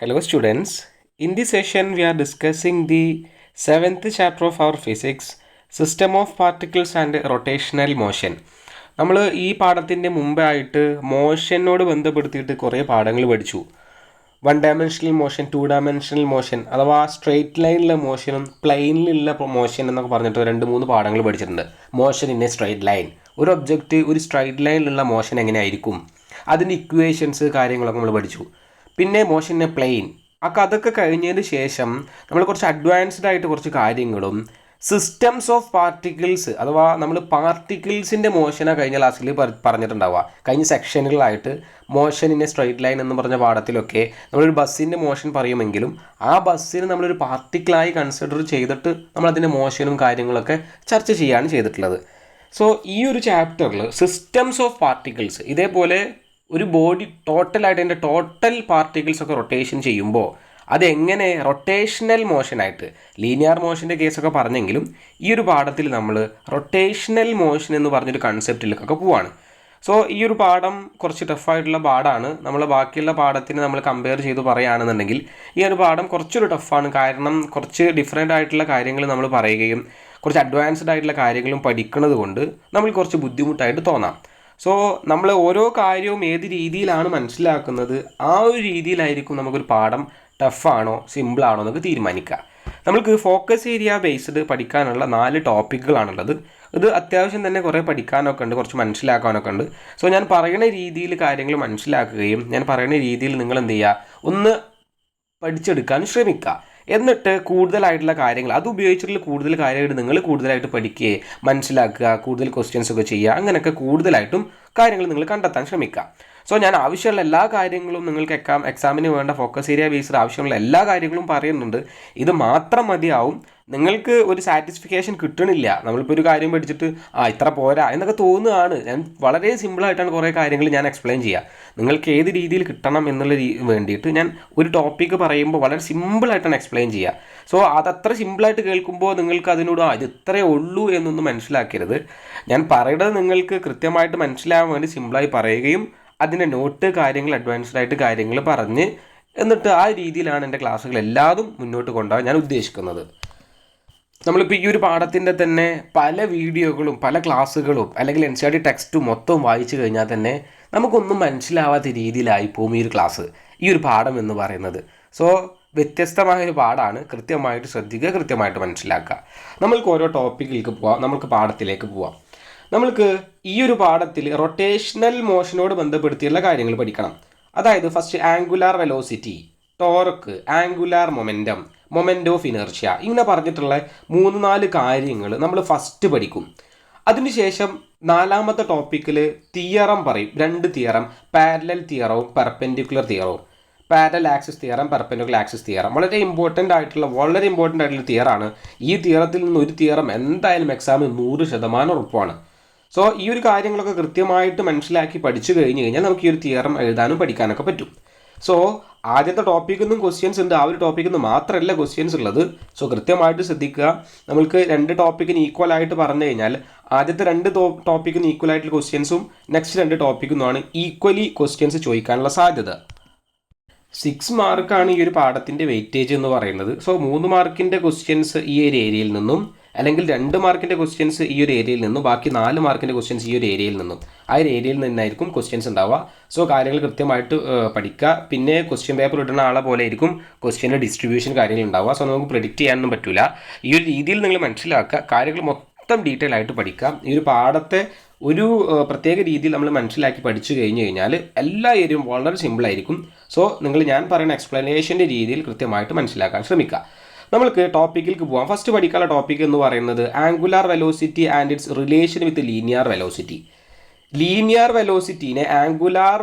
Hello students, in this session we are discussing the 7th chapter of our physics, System of Particles and Rotational Motion. നമ്മൾ ഈ പാഠത്തിൻ്റെ മുമ്പായിട്ട് മോഷനോട് ബന്ധപ്പെടുത്തിയിട്ട് കുറേ പാഠങ്ങൾ പഠിച്ചു. 1 ഡയമെൻഷണൽ മോഷൻ, 2 ഡയമെൻഷണൽ മോഷൻ അഥവാ സ്ട്രെയിറ്റ് ലൈനിലെ മോഷനും പ്ലെയിനിലുള്ള മോഷൻ എന്നൊക്കെ പറഞ്ഞിട്ട് 2-3 പാഠങ്ങൾ പഠിച്ചിട്ടുണ്ട്. Motion in a straight line, ഒരു ഒബ്ജക്റ്റ് ഒരു സ്ട്രെയിറ്റ് ലൈനിലുള്ള മോഷൻ എങ്ങനെയായിരിക്കും, അതിൻ്റെ ഇക്വേഷൻസ് കാര്യങ്ങളൊക്കെ നമ്മൾ പഠിച്ചു. പിന്നെ മോഷൻ്റെ പ്ലെയിൻ അതൊക്കെ കഴിഞ്ഞതിന് ശേഷം നമ്മൾ കുറച്ച് അഡ്വാൻസ്ഡ് ആയിട്ട് കുറച്ച് കാര്യങ്ങളും സിസ്റ്റംസ് ഓഫ് പാർട്ടിക്കിൾസ് അഥവാ നമ്മൾ പാർട്ടിക്കിൾസിൻ്റെ മോഷനാണ് കഴിഞ്ഞ ക്ലാസ്സിൽ പറഞ്ഞിട്ടുണ്ടാവുക. കഴിഞ്ഞ സെക്ഷനുകളായിട്ട് motion in a straight line എന്ന് പറഞ്ഞ പാഠത്തിലൊക്കെ നമ്മളൊരു ബസ്സിൻ്റെ മോഷൻ പറയുമെങ്കിലും ആ ബസ്സിന് നമ്മളൊരു പാർട്ടിക്കിളായി കൺസിഡർ ചെയ്തിട്ട് നമ്മളതിൻ്റെ മോഷനും കാര്യങ്ങളൊക്കെ ചർച്ച ചെയ്യുകയാണ് ചെയ്തിട്ടുള്ളത്. സോ ഈ ഒരു ചാപ്റ്ററിൽ സിസ്റ്റംസ് ഓഫ് പാർട്ടിക്കിൾസ് ഇതേപോലെ ഒരു ബോഡി ടോട്ടലായിട്ട് അതിൻ്റെ ടോട്ടൽ പാർട്ടിക്കിൾസൊക്കെ റൊട്ടേഷൻ ചെയ്യുമ്പോൾ അതെങ്ങനെ റൊട്ടേഷണൽ മോഷനായിട്ട്, ലീനിയർ മോഷൻ്റെ കേസൊക്കെ പറഞ്ഞെങ്കിലും ഈ ഒരു പാഠത്തിൽ നമ്മൾ റൊട്ടേഷണൽ മോഷൻ എന്ന് പറഞ്ഞൊരു കൺസെപ്റ്റിലേക്കൊക്കെ പോവാണ്. സോ ഈ ഒരു പാഠം കുറച്ച് ടഫായിട്ടുള്ള പാഠമാണ്. നമ്മൾ ബാക്കിയുള്ള പാഠത്തിന് നമ്മൾ കമ്പയർ ചെയ്ത് പറയുകയാണെന്നുണ്ടെങ്കിൽ ഈ ഒരു പാഠം കുറച്ചൊരു ടഫാണ്. കാരണം കുറച്ച് ഡിഫറെൻ്റ് ആയിട്ടുള്ള കാര്യങ്ങൾ നമ്മൾ പറയുകയും കുറച്ച് അഡ്വാൻസ്ഡ് ആയിട്ടുള്ള കാര്യങ്ങളും പഠിക്കുന്നത് കൊണ്ട് നമ്മൾ കുറച്ച് ബുദ്ധിമുട്ടായിട്ട് തോന്നാം. സോ നമ്മൾ ഓരോ കാര്യവും ഏത് രീതിയിലാണ് മനസ്സിലാക്കുന്നത് ആ ഒരു രീതിയിലായിരിക്കും നമുക്കൊരു പാഠം ടഫാണോ സിമ്പിളാണോ എന്നൊക്കെ തീരുമാനിക്കുക. നമുക്ക് ഫോക്കസ് ഏരിയ ബേസ്ഡ് പഠിക്കാനുള്ള 4 ടോപ്പിക്കുകളാണുള്ളത്. ഇത് അത്യാവശ്യം തന്നെ കുറേ പഠിക്കാനൊക്കെ ഉണ്ട്, കുറച്ച് മനസ്സിലാക്കാനൊക്കെ ഉണ്ട്. സോ ഞാൻ പറയുന്ന രീതിയിൽ കാര്യങ്ങൾ മനസ്സിലാക്കുകയും ഞാൻ പറയുന്ന രീതിയിൽ നിങ്ങൾ എന്ത് ചെയ്യുക, ഒന്ന് പഠിച്ചെടുക്കാൻ ശ്രമിക്കുക. എന്നിട്ട് കൂടുതലായിട്ടുള്ള കാര്യങ്ങൾ അത് ഉപയോഗിച്ചിട്ടുള്ള കൂടുതൽ കാര്യമായിട്ട് നിങ്ങൾ കൂടുതലായിട്ട് പഠിക്കുകയെ മനസ്സിലാക്കുക, കൂടുതൽ ക്വസ്റ്റ്യൻസ് ഒക്കെ ചെയ്യുക, അങ്ങനെയൊക്കെ കൂടുതലായിട്ടും കാര്യങ്ങൾ നിങ്ങൾ കണ്ടെത്താൻ ശ്രമിക്കുക. സോ ഞാൻ ആവശ്യമുള്ള എല്ലാ കാര്യങ്ങളും നിങ്ങൾക്ക് എക്സാമിന് വേണ്ട ഫോക്കസ് ഏരിയ ബേസ്ഡ് ആവശ്യമുള്ള എല്ലാ കാര്യങ്ങളും പറയുന്നുണ്ട്. ഇത് മാത്രം മതിയാവും. നിങ്ങൾക്ക് ഒരു സാറ്റിസ്ഫിക്കേഷൻ കിട്ടണില്ല, നമ്മളിപ്പോൾ ഒരു കാര്യം പഠിച്ചിട്ട് ഇത്ര പോരാ എന്നൊക്കെ തോന്നുകയാണ്. ഞാൻ വളരെ സിമ്പിളായിട്ടാണ് കുറേ കാര്യങ്ങൾ ഞാൻ എക്സ്പ്ലെയിൻ ചെയ്യുക. നിങ്ങൾക്ക് ഏത് രീതിയിൽ കിട്ടണം എന്നുള്ള വേണ്ടിയിട്ട് ഞാൻ ഒരു ടോപ്പിക്ക് പറയുമ്പോൾ വളരെ സിമ്പിളായിട്ടാണ് എക്സ്പ്ലെയിൻ ചെയ്യുക. സോ അതത്ര സിമ്പിളായിട്ട് കേൾക്കുമ്പോൾ നിങ്ങൾക്ക് അതിനോട് ഇത് ഇത്രയേ ഉള്ളൂ എന്നൊന്നും മനസ്സിലാക്കരുത്. ഞാൻ പറയുന്നത് നിങ്ങൾക്ക് കൃത്യമായിട്ട് മനസ്സിലാവാൻ വേണ്ടി സിമ്പിളായി പറയുകയും അതിൻ്റെ നോട്ട് കാര്യങ്ങൾ അഡ്വാൻസ്ഡ് ആയിട്ട് കാര്യങ്ങൾ പറഞ്ഞ് എന്നിട്ട് ആ രീതിയിലാണ് എൻ്റെ ക്ലാസ്സുകൾ എല്ലാതും മുന്നോട്ട് കൊണ്ടുപോകാൻ ഞാൻ ഉദ്ദേശിക്കുന്നത്. നമ്മളിപ്പോൾ ഈ ഒരു പാഠത്തിൻ്റെ തന്നെ പല വീഡിയോകളും പല ക്ലാസ്സുകളും അല്ലെങ്കിൽ NCERT ടെക്സ്റ്റും മൊത്തം വായിച്ചു കഴിഞ്ഞാൽ തന്നെ നമുക്കൊന്നും മനസ്സിലാവാത്ത രീതിയിലായി പോകും ഈ ഒരു ക്ലാസ്, ഈ ഒരു പാഠം എന്ന് പറയുന്നത്. സോ വ്യത്യസ്തമായൊരു പാഠമാണ്. കൃത്യമായിട്ട് ശ്രദ്ധിക്കുക, കൃത്യമായിട്ട് മനസ്സിലാക്കുക. നമ്മൾക്ക് ഓരോ ടോപ്പിക്കിലേക്ക് പോവാം, നമുക്ക് പാഠത്തിലേക്ക് പോവാം. നമ്മൾക്ക് ഈ ഒരു പാഠത്തിൽ റൊട്ടേഷണൽ മോഷനോട് ബന്ധപ്പെടുത്തിയുള്ള കാര്യങ്ങൾ പഠിക്കണം. അതായത് first angular velocity, torque, angular momentum, moment of inertia, ഇങ്ങനെ പറഞ്ഞിട്ടുള്ള 3-4 കാര്യങ്ങൾ നമ്മൾ ഫസ്റ്റ് പഠിക്കും. അതിനുശേഷം 4ാമത്തെ ടോപ്പിക്കിൽ തിയറം പറയും. 2 തിയറം, പാരലൽ തിയറവും പെർപെൻഡിക്കുലർ തിയറവും. Parallel axis theorem, perpendicular axis theorem വളരെ ഇമ്പോർട്ടൻ്റ് ആയിട്ടുള്ള തിയറാണ്. ഈ തിയറത്തിൽ നിന്ന് ഒരു തിയറം എന്തായാലും എക്സാമിന് 100% ഉറപ്പാണ്. സോ ഈ ഒരു കാര്യങ്ങളൊക്കെ കൃത്യമായിട്ട് മനസ്സിലാക്കി പഠിച്ചു കഴിഞ്ഞാൽ നമുക്ക് ഈ ഒരു തിയറം എഴുതാനും പഠിക്കാനൊക്കെ പറ്റും. സോ ആദ്യത്തെ ടോപ്പിക്കിൽ നിന്നും ക്വസ്റ്റ്യൻസ് ഉണ്ട്, ആ ഒരു ടോപ്പിക്കിൽ നിന്ന് മാത്രമല്ല ക്വസ്റ്റ്യൻസ് ഉള്ളത്. സോ കൃത്യമായിട്ട് ശ്രദ്ധിക്കുക. നമ്മൾക്ക് 2 ടോപ്പിക്കിന് ഈക്വലായിട്ട് പറഞ്ഞു കഴിഞ്ഞാൽ ആദ്യത്തെ 2 ടോപ്പിക്കിന് ഈക്വലായിട്ടുള്ള ക്വസ്റ്റ്യൻസും നെക്സ്റ്റ് 2 ടോപ്പിക്കുന്നുമാണ് ഈക്വലി ക്വസ്റ്റ്യൻസ് ചോദിക്കാനുള്ള സാധ്യത. 6 മാർക്കാണ് ഈ ഒരു പാഠത്തിൻ്റെ വെയിറ്റേജ് എന്ന് പറയുന്നത്. സോ 3 മാർക്കിൻ്റെ ക്വസ്റ്റ്യൻസ് ഈ ഒരു ഏരിയയിൽ നിന്നും, അല്ലെങ്കിൽ 2 മാർക്കിൻ്റെ ക്വസ്റ്റ്യൻസ് ഈ ഒരു ഏരിയയിൽ നിന്നും, ബാക്കി 4 മാർക്കിൻ്റെ ക്വസ്റ്റ്യൻസ് ഈ ഒരു ഏരിയയിൽ നിന്നും, ആ ഒരു ഏരിയയിൽ നിന്നായിരിക്കും ക്വസ്റ്റ്യൻസ് ഉണ്ടാവുക. സോ കാര്യങ്ങൾ കൃത്യമായിട്ട് പഠിക്കുക. പിന്നെ ക്വസ്റ്റ്യൻ പേപ്പർ ഇടുന്ന ആളെ പോലെ ആയിരിക്കും ക്വസ്റ്റ്യൻ്റെ ഡിസ്ട്രിബ്യൂഷൻ കാര്യങ്ങൾ ഉണ്ടാവുക. സോ നമുക്ക് പ്രെഡിക്റ്റ് ചെയ്യാനൊന്നും പറ്റില്ല. ഈ ഒരു രീതിയിൽ നിങ്ങൾ മനസ്സിലാക്കുക, കാര്യങ്ങൾ മൊത്തം ഡീറ്റെയിൽ ആയിട്ട് പഠിക്കുക. ഈ ഒരു പാഠത്തെ ഒരു പ്രത്യേക രീതിയിൽ നമ്മൾ മനസ്സിലാക്കി പഠിച്ചു കഴിഞ്ഞാൽ എല്ലാ ഏരിയയും വളരെ സിമ്പിളായിരിക്കും. സോ നിങ്ങൾ ഞാൻ പറയുന്ന എക്സ്പ്ലനേഷൻ്റെ രീതിയിൽ കൃത്യമായിട്ട് മനസ്സിലാക്കാൻ ശ്രമിക്കുക. നമ്മൾക്ക് ടോപ്പിക്കിലേക്ക് പോകാം. ഫസ്റ്റ് പഠിക്കാനുള്ള ടോപ്പിക് എന്ന് പറയുന്നത് angular velocity and its relation with linear velocity. Linear വെലോസിറ്റീനെ ആംഗുലാർ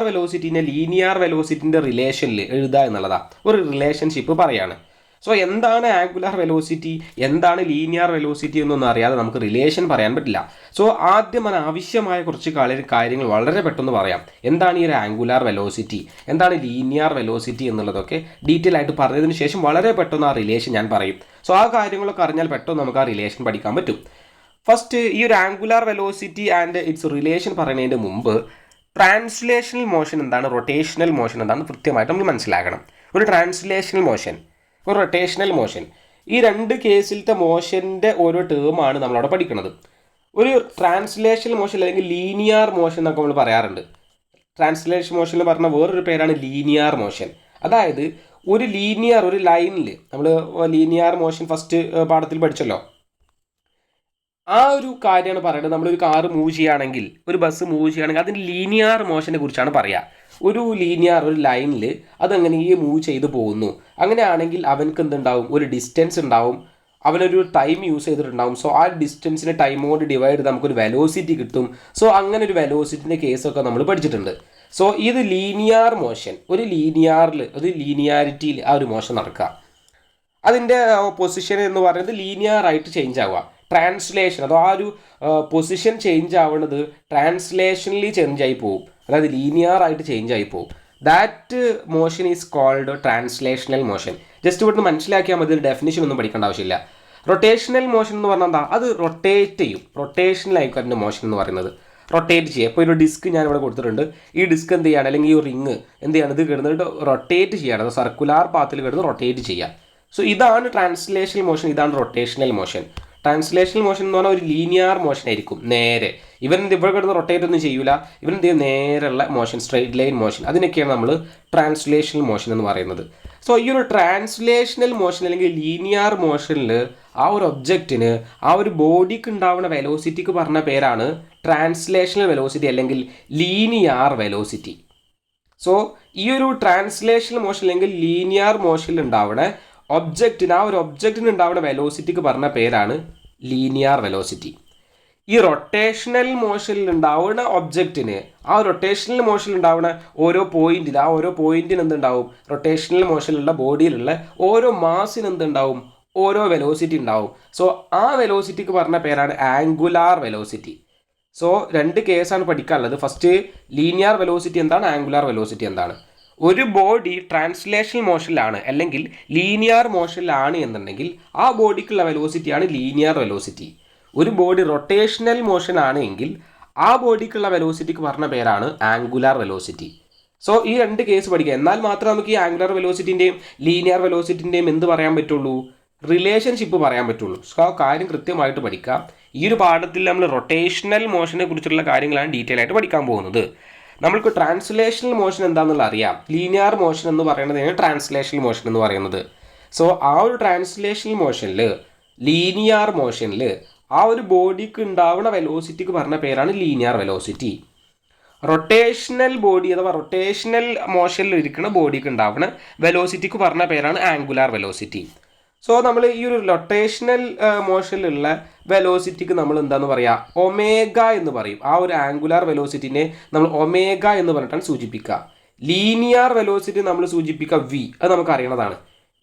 വെലോസിറ്റീനെ ലീനിയർ വെലോസിറ്റിൻ്റെ റിലേഷനിൽ എഴുതുക എന്നുള്ളതാണ്. ഒരു റിലേഷൻഷിപ്പ് പറയാണ്. സോ എന്താണ് ആംഗുലാർ വെലോസിറ്റി, എന്താണ് ലീനിയർ വെലോസിറ്റി എന്നൊന്നും അറിയാതെ നമുക്ക് റിലേഷൻ പറയാൻ പറ്റില്ല. സോ ആദ്യം ആവശ്യമായ കുറച്ച് കാര്യങ്ങൾ വളരെ പെട്ടെന്ന് പറയാം. എന്താണ് ഈ ഒരു ആംഗുലാർ വെലോസിറ്റി, എന്താണ് ലീനിയർ വെലോസിറ്റി എന്നുള്ളതൊക്കെ ഡീറ്റെയിൽ ആയിട്ട് പറഞ്ഞതിന് ശേഷം വളരെ പെട്ടെന്ന് ആ റിലേഷൻ ഞാൻ പറയും. സോ ആ കാര്യങ്ങളൊക്കെ അറിഞ്ഞാൽ പെട്ടെന്ന് നമുക്ക് ആ റിലേഷൻ പഠിക്കാൻ പറ്റും. ഫസ്റ്റ് ഈ ഒരു angular velocity and its relation പറയുന്നതിൻ്റെ മുമ്പ് ട്രാൻസ്ലേഷണൽ മോഷൻ എന്താണ്, റൊട്ടേഷണൽ മോഷൻ എന്താണ് കൃത്യമായിട്ട് നമ്മൾ മനസ്സിലാക്കണം. ഒരു ട്രാൻസ്ലേഷണൽ മോഷൻ, ഒരു റൊട്ടേഷണൽ മോഷൻ, ഈ രണ്ട് കേസിലത്തെ മോഷൻ്റെ ഓരോ ടേമാണ് നമ്മളവിടെ പഠിക്കുന്നത്. ഒരു ട്രാൻസ്ലേഷണൽ മോഷൻ അല്ലെങ്കിൽ ലീനിയർ മോഷൻ എന്നൊക്കെ നമ്മൾ പറയാറുണ്ട്. ട്രാൻസ്ലേഷൻ മോഷൻ എന്ന് പറഞ്ഞ വേറൊരു പേരാണ് ലീനിയർ മോഷൻ. അതായത് ഒരു ലീനിയർ, ഒരു ലൈനിൽ നമ്മൾ ലീനിയർ മോഷൻ ഫസ്റ്റ് പാഠത്തിൽ പഠിച്ചല്ലോ, ആ ഒരു കാര്യമാണ് പറയുന്നത്. നമ്മളൊരു കാറ് മൂവ് ചെയ്യുകയാണെങ്കിൽ, ഒരു ബസ് മൂവ് ചെയ്യുകയാണെങ്കിൽ അതിന് ലീനിയർ മോഷനെ കുറിച്ചാണ് പറയുക. ഒരു ലീനിയർ, ഒരു ലൈനിൽ അതങ്ങനെ മൂവ് ചെയ്ത് പോകുന്നു. അങ്ങനെയാണെങ്കിൽ അവനക്ക് എന്തുണ്ടാവും, ഒരു ഡിസ്റ്റൻസ് ഉണ്ടാവും, അവനൊരു ടൈം യൂസ് ചെയ്തിട്ടുണ്ടാവും. സോ ആ ഡിസ്റ്റൻസിനെ ടൈം കൊണ്ട് ഡിവൈഡ് ചെയ്ത് നമുക്കൊരു വെലോസിറ്റി കിട്ടും. സോ അങ്ങനെ ഒരു വെലോസിറ്റിൻ്റെ കേസൊക്കെ നമ്മൾ പഠിച്ചിട്ടുണ്ട്. സോ ഇത് ലീനിയർ മോഷൻ, ഒരു ലീനിയറിൽ, ഒരു ലീനിയാരിറ്റിയിൽ ആ ഒരു മോഷൻ നടക്കുക. അതിൻ്റെ പൊസിഷൻ എന്ന് പറയുന്നത് ലീനിയർ ആയിട്ട് ചേഞ്ച് ആവുക. ട്രാൻസ്ലേഷൻ, അതോ ആ ഒരു പൊസിഷൻ ചേഞ്ച് ആവുന്നത് ട്രാൻസ്ലേഷനിൽ ചേഞ്ച് ആയി പോകും, അതായത് ലീനിയർ ആയിട്ട് ചേഞ്ച് ആയി പോകും. That motion is called translational motion. Just ഇവിടുന്ന് മനസ്സിലാക്കിയാൽ മതി, ഡെഫിനിഷൻ ഒന്നും പഠിക്കേണ്ട ആവശ്യമില്ല. റൊട്ടേഷണൽ മോഷൻ എന്ന് പറഞ്ഞാൽ എന്താ, അത് റൊട്ടേറ്റ് ചെയ്യും. റൊട്ടേഷണൽ ആയിരിക്കും അതിൻ്റെ മോഷൻ എന്ന് പറയുന്നത്, റൊട്ടേറ്റ് ചെയ്യുക. ഇപ്പോൾ ഒരു ഡിസ്ക് ഞാനിവിടെ കൊടുത്തിട്ടുണ്ട്. ഈ ഡിസ്ക് എന്ത് ചെയ്യാണ്, അല്ലെങ്കിൽ ഈ റിങ് എന്ത് ചെയ്യാണ്, ഇത് കിടന്നിട്ട് റൊട്ടേറ്റ് ചെയ്യാണ്, അത് സർക്കുലാർ പാത്തിൽ കിടന്ന് റൊട്ടേറ്റ് ചെയ്യുക. സോ ഇതാണ് ട്രാൻസ്ലേഷണൽ മോഷൻ, ഇതാണ് റൊട്ടേഷണൽ മോഷൻ. ട്രാൻസ്ലേഷണൽ മോഷൻ എന്ന് പറഞ്ഞാൽ ഒരു ലീനിയർ മോഷൻ ആയിരിക്കും, നേരെ. ഇവൻ ഇവിടെ കിടന്ന് റൊട്ടേറ്റ് ഒന്നും ചെയ്യൂല, ഇവൻ എന്ത് ചെയ്യും, നേരെയുള്ള മോഷൻ, സ്ട്രെയിറ്റ് ലൈൻ മോഷൻ. അതിനൊക്കെയാണ് നമ്മൾ ട്രാൻസ്ലേഷണൽ മോഷൻ എന്ന് പറയുന്നത്. സോ ഈ ഒരു ട്രാൻസ്ലേഷണൽ മോഷൻ അല്ലെങ്കിൽ ലീനിയർ മോഷനിൽ ആ ഒരു ഒബ്ജക്റ്റിന്, ആ ഒരു ബോഡിക്ക് ഉണ്ടാവുന്ന വെലോസിറ്റിക്ക് പറഞ്ഞ പേരാണ് ട്രാൻസ്ലേഷണൽ വെലോസിറ്റി അല്ലെങ്കിൽ ലീനിയർ വെലോസിറ്റി. സോ ഈ ഒരു ട്രാൻസ്ലേഷണൽ മോഷൻ അല്ലെങ്കിൽ ലീനിയർ മോഷനിൽ ഉണ്ടാവുന്ന ഒബ്ജക്റ്റിന്, ആ ഒരു ഒബ്ജക്റ്റിന് ഉണ്ടാവുന്ന വെലോസിറ്റിക്ക് പറഞ്ഞ പേരാണ് ലീനിയർ വെലോസിറ്റി. ഈ റൊട്ടേഷണൽ മോഷനിൽ ഉണ്ടാവുന്ന ഒബ്ജക്റ്റിന്, ആ റൊട്ടേഷണൽ മോഷനിൽ ഉണ്ടാവുന്ന ഓരോ പോയിന്റിൽ, ആ ഓരോ പോയിന്റിന് എന്തുണ്ടാവും, റൊട്ടേഷണൽ മോഷനിലുള്ള ബോഡിയിലുള്ള ഓരോ മാസിന് എന്തുണ്ടാവും, ഓരോ വെലോസിറ്റി ഉണ്ടാവും. സോ ആ വെലോസിറ്റിക്ക് പറഞ്ഞ പേരാണ് ആംഗുലാർ വെലോസിറ്റി. സോ രണ്ട് കേസാണ് പഠിക്കാനുള്ളത്. ഫസ്റ്റ് ലീനിയർ വെലോസിറ്റി എന്താണ്, ആംഗുലാർ വെലോസിറ്റി എന്താണ്. ഒരു ബോഡി ട്രാൻസ്ലേഷണൽ മോഷനിലാണ് അല്ലെങ്കിൽ ലീനിയർ മോഷനിലാണ് എന്നുണ്ടെങ്കിൽ ആ ബോഡിക്കുള്ള വെലോസിറ്റിയാണ് ലീനിയർ വെലോസിറ്റി. ഒരു ബോഡി റൊട്ടേഷണൽ മോഷൻ ആണ് എങ്കിൽ ആ ബോഡിക്കുള്ള വെലോസിറ്റിക്ക് പറഞ്ഞ പേരാണ് ആംഗുലാർ വെലോസിറ്റി. സോ ഈ രണ്ട് കേസ് പഠിക്കുക, എന്നാൽ മാത്രമേ നമുക്ക് ഈ ആംഗുലാർ വെലോസിറ്റിൻ്റെയും ലീനിയർ വെലോസിറ്റിൻ്റെയും എന്ത് പറയാൻ പറ്റുള്ളൂ, റിലേഷൻഷിപ്പ് പറയാൻ പറ്റുള്ളൂ. സോ ആ കാര്യം കൃത്യമായിട്ട് പഠിക്കാം. ഈ ഒരു പാഠത്തിൽ നമ്മൾ റൊട്ടേഷണൽ മോഷനെ കുറിച്ചുള്ള കാര്യങ്ങളാണ് ഡീറ്റെയിൽ ആയിട്ട് പഠിക്കാൻ പോകുന്നത്. നമ്മൾക്ക് ട്രാൻസ്ലേഷണൽ മോഷൻ എന്താണെന്നുള്ള അറിയാം. ലീനിയർ മോഷൻ എന്ന് പറയുന്നതാണ് ട്രാൻസ്ലേഷണൽ മോഷൻ എന്ന് പറയുന്നത്. സോ ആ ഒരു ട്രാൻസ്ലേഷണൽ മോഷനിൽ, ലീനിയർ മോഷനിൽ ആ ഒരു ബോഡിക്ക് ഉണ്ടാവുന്ന വെലോസിറ്റിക്ക് പറഞ്ഞ പേരാണ് ലീനിയർ വെലോസിറ്റി. റൊട്ടേഷണൽ ബോഡി അഥവാ റൊട്ടേഷണൽ മോഷനിൽ ഇരിക്കുന്ന ബോഡിക്ക് ഉണ്ടാവുന്ന വെലോസിറ്റിക്ക് പറഞ്ഞ പേരാണ് ആംഗുലാർ വെലോസിറ്റി. സോ നമ്മൾ ഈ ഒരു റൊട്ടേഷണൽ മോഷനിലുള്ള വെലോസിറ്റിക്ക് നമ്മൾ എന്താണെന്ന് പറയുക, ഒമേഗ എന്ന് പറയും. ആ ഒരു ആംഗുലാർ വെലോസിറ്റിനെ നമ്മൾ ഒമേഗ എന്ന് പറഞ്ഞിട്ടാണ് സൂചിപ്പിക്കുക. ലീനിയർ വെലോസിറ്റി നമ്മൾ സൂചിപ്പിക്കുക വി, അത് നമുക്ക് അറിയണതാണ്.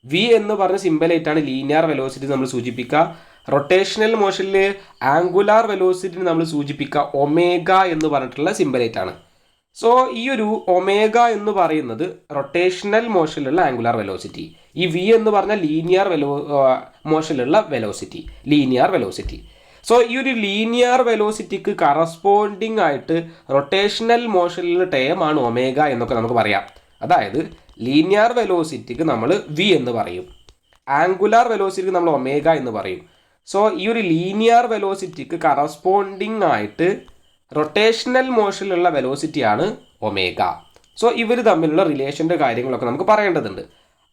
വി എന്ന് പറഞ്ഞ സിമ്പലായിട്ടാണ് ലീനിയർ വെലോസിറ്റി നമ്മൾ സൂചിപ്പിക്കുക. റൊട്ടേഷണൽ മോഷനിൽ ആംഗുലാർ വെലോസിറ്റി നമ്മൾ സൂചിപ്പിക്കുക ഒമേഗ എന്ന് പറഞ്ഞിട്ടുള്ള സിമ്പലായിട്ടാണ്. സോ ഈ ഒരു ഒമേഗ എന്ന് പറയുന്നത് റൊട്ടേഷണൽ മോഷനിലുള്ള ആംഗുലാർ വെലോസിറ്റി. ഈ വി എന്ന് പറഞ്ഞാൽ ലീനിയർ മോഷനിലുള്ള വെലോസിറ്റി, ലീനിയർ വെലോസിറ്റി. സോ ഈ ഒരു ലീനിയർ വെലോസിറ്റിക്ക് കറസ്പോണ്ടിങ് ആയിട്ട് റൊട്ടേഷണൽ മോഷനിലുള്ള ടേമാണ് ഒമേഗ എന്നൊക്കെ നമുക്ക് പറയാം. അതായത് ലീനിയർ വെലോസിറ്റിക്ക് നമ്മൾ വി എന്ന് പറയും, ആംഗുലാർ വെലോസിറ്റിക്ക് നമ്മൾ ഒമേഗ എന്ന് പറയും. സോ ഈ ഒരു ലീനിയർ വെലോസിറ്റിക്ക് കറസ്പോണ്ടിങ് ആയിട്ട് റൊട്ടേഷണൽ മോഷനിലുള്ള വെലോസിറ്റിയാണ് ഒമേഗ. സോ ഇവർ തമ്മിലുള്ള റിലേഷൻ്റെ കാര്യങ്ങളൊക്കെ നമുക്ക് പറയേണ്ടതുണ്ട്.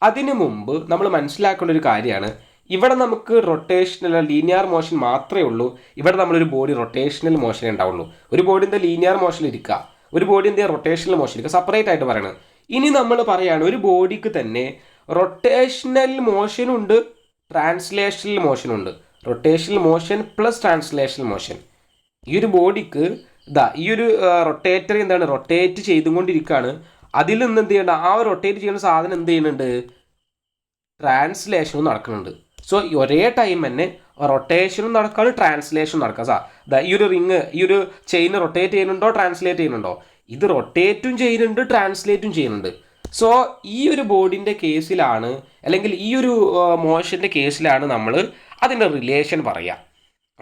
അതിനു മുമ്പ് നമ്മൾ മനസ്സിലാക്കേണ്ട ഒരു കാര്യമാണ്, ഇവിടെ നമുക്ക് റൊട്ടേഷണൽ ലീനിയർ മോഷൻ മാത്രമേ ഉള്ളൂ. ഇവിടെ നമ്മളൊരു ബോഡി റൊട്ടേഷണൽ മോഷനേ ഉണ്ടാവുള്ളൂ. ഒരു ബോഡി എന്താ ലീനിയർ മോഷനിൽ ഇരിക്കുക, ഒരു ബോഡി എന്താ റൊട്ടേഷണൽ മോഷൻ ഇരിക്കുക, സെപ്പറേറ്റ് ആയിട്ട് പറയണം. ഇനി നമ്മൾ പറയുകയാണ് ഒരു ബോഡിക്ക് തന്നെ റൊട്ടേഷണൽ മോഷനുണ്ട്, ട്രാൻസ്ലേഷണൽ മോഷനുണ്ട്. Rotational motion plus translational motion. ഈ ഒരു ബോഡിക്ക് ഈ ഒരു റൊട്ടേറ്റർ എന്താണ്, റൊട്ടേറ്റ് ചെയ്തുകൊണ്ടിരിക്കുകയാണ്. അതിൽ നിന്ന് എന്ത് ചെയ്യണ്ട, ആ റൊട്ടേറ്റ് ചെയ്യുന്ന സാധനം എന്ത് ചെയ്യുന്നുണ്ട്, ട്രാൻസ്ലേഷനും നടക്കുന്നുണ്ട്. സോ ഒരേ ടൈം തന്നെ റൊട്ടേഷനും നടക്കാണ്, ട്രാൻസ്ലേഷനും നടക്കുക. ഈ ഒരു റിങ്, ഈ ഒരു ചെയിൻ റൊട്ടേറ്റ് ചെയ്യുന്നുണ്ടോ, ട്രാൻസ്ലേറ്റ് ചെയ്യുന്നുണ്ടോ, ഇത് റൊട്ടേറ്റും ചെയ്യുന്നുണ്ട്, ട്രാൻസ്ലേറ്റും ചെയ്യുന്നുണ്ട്. സോ ഈ ഒരു ബോഡിൻ്റെ കേസിലാണ് അല്ലെങ്കിൽ ഈ ഒരു മോഷൻ്റെ കേസിലാണ് നമ്മൾ അതിൻ്റെ റിലേഷൻ പറയുക.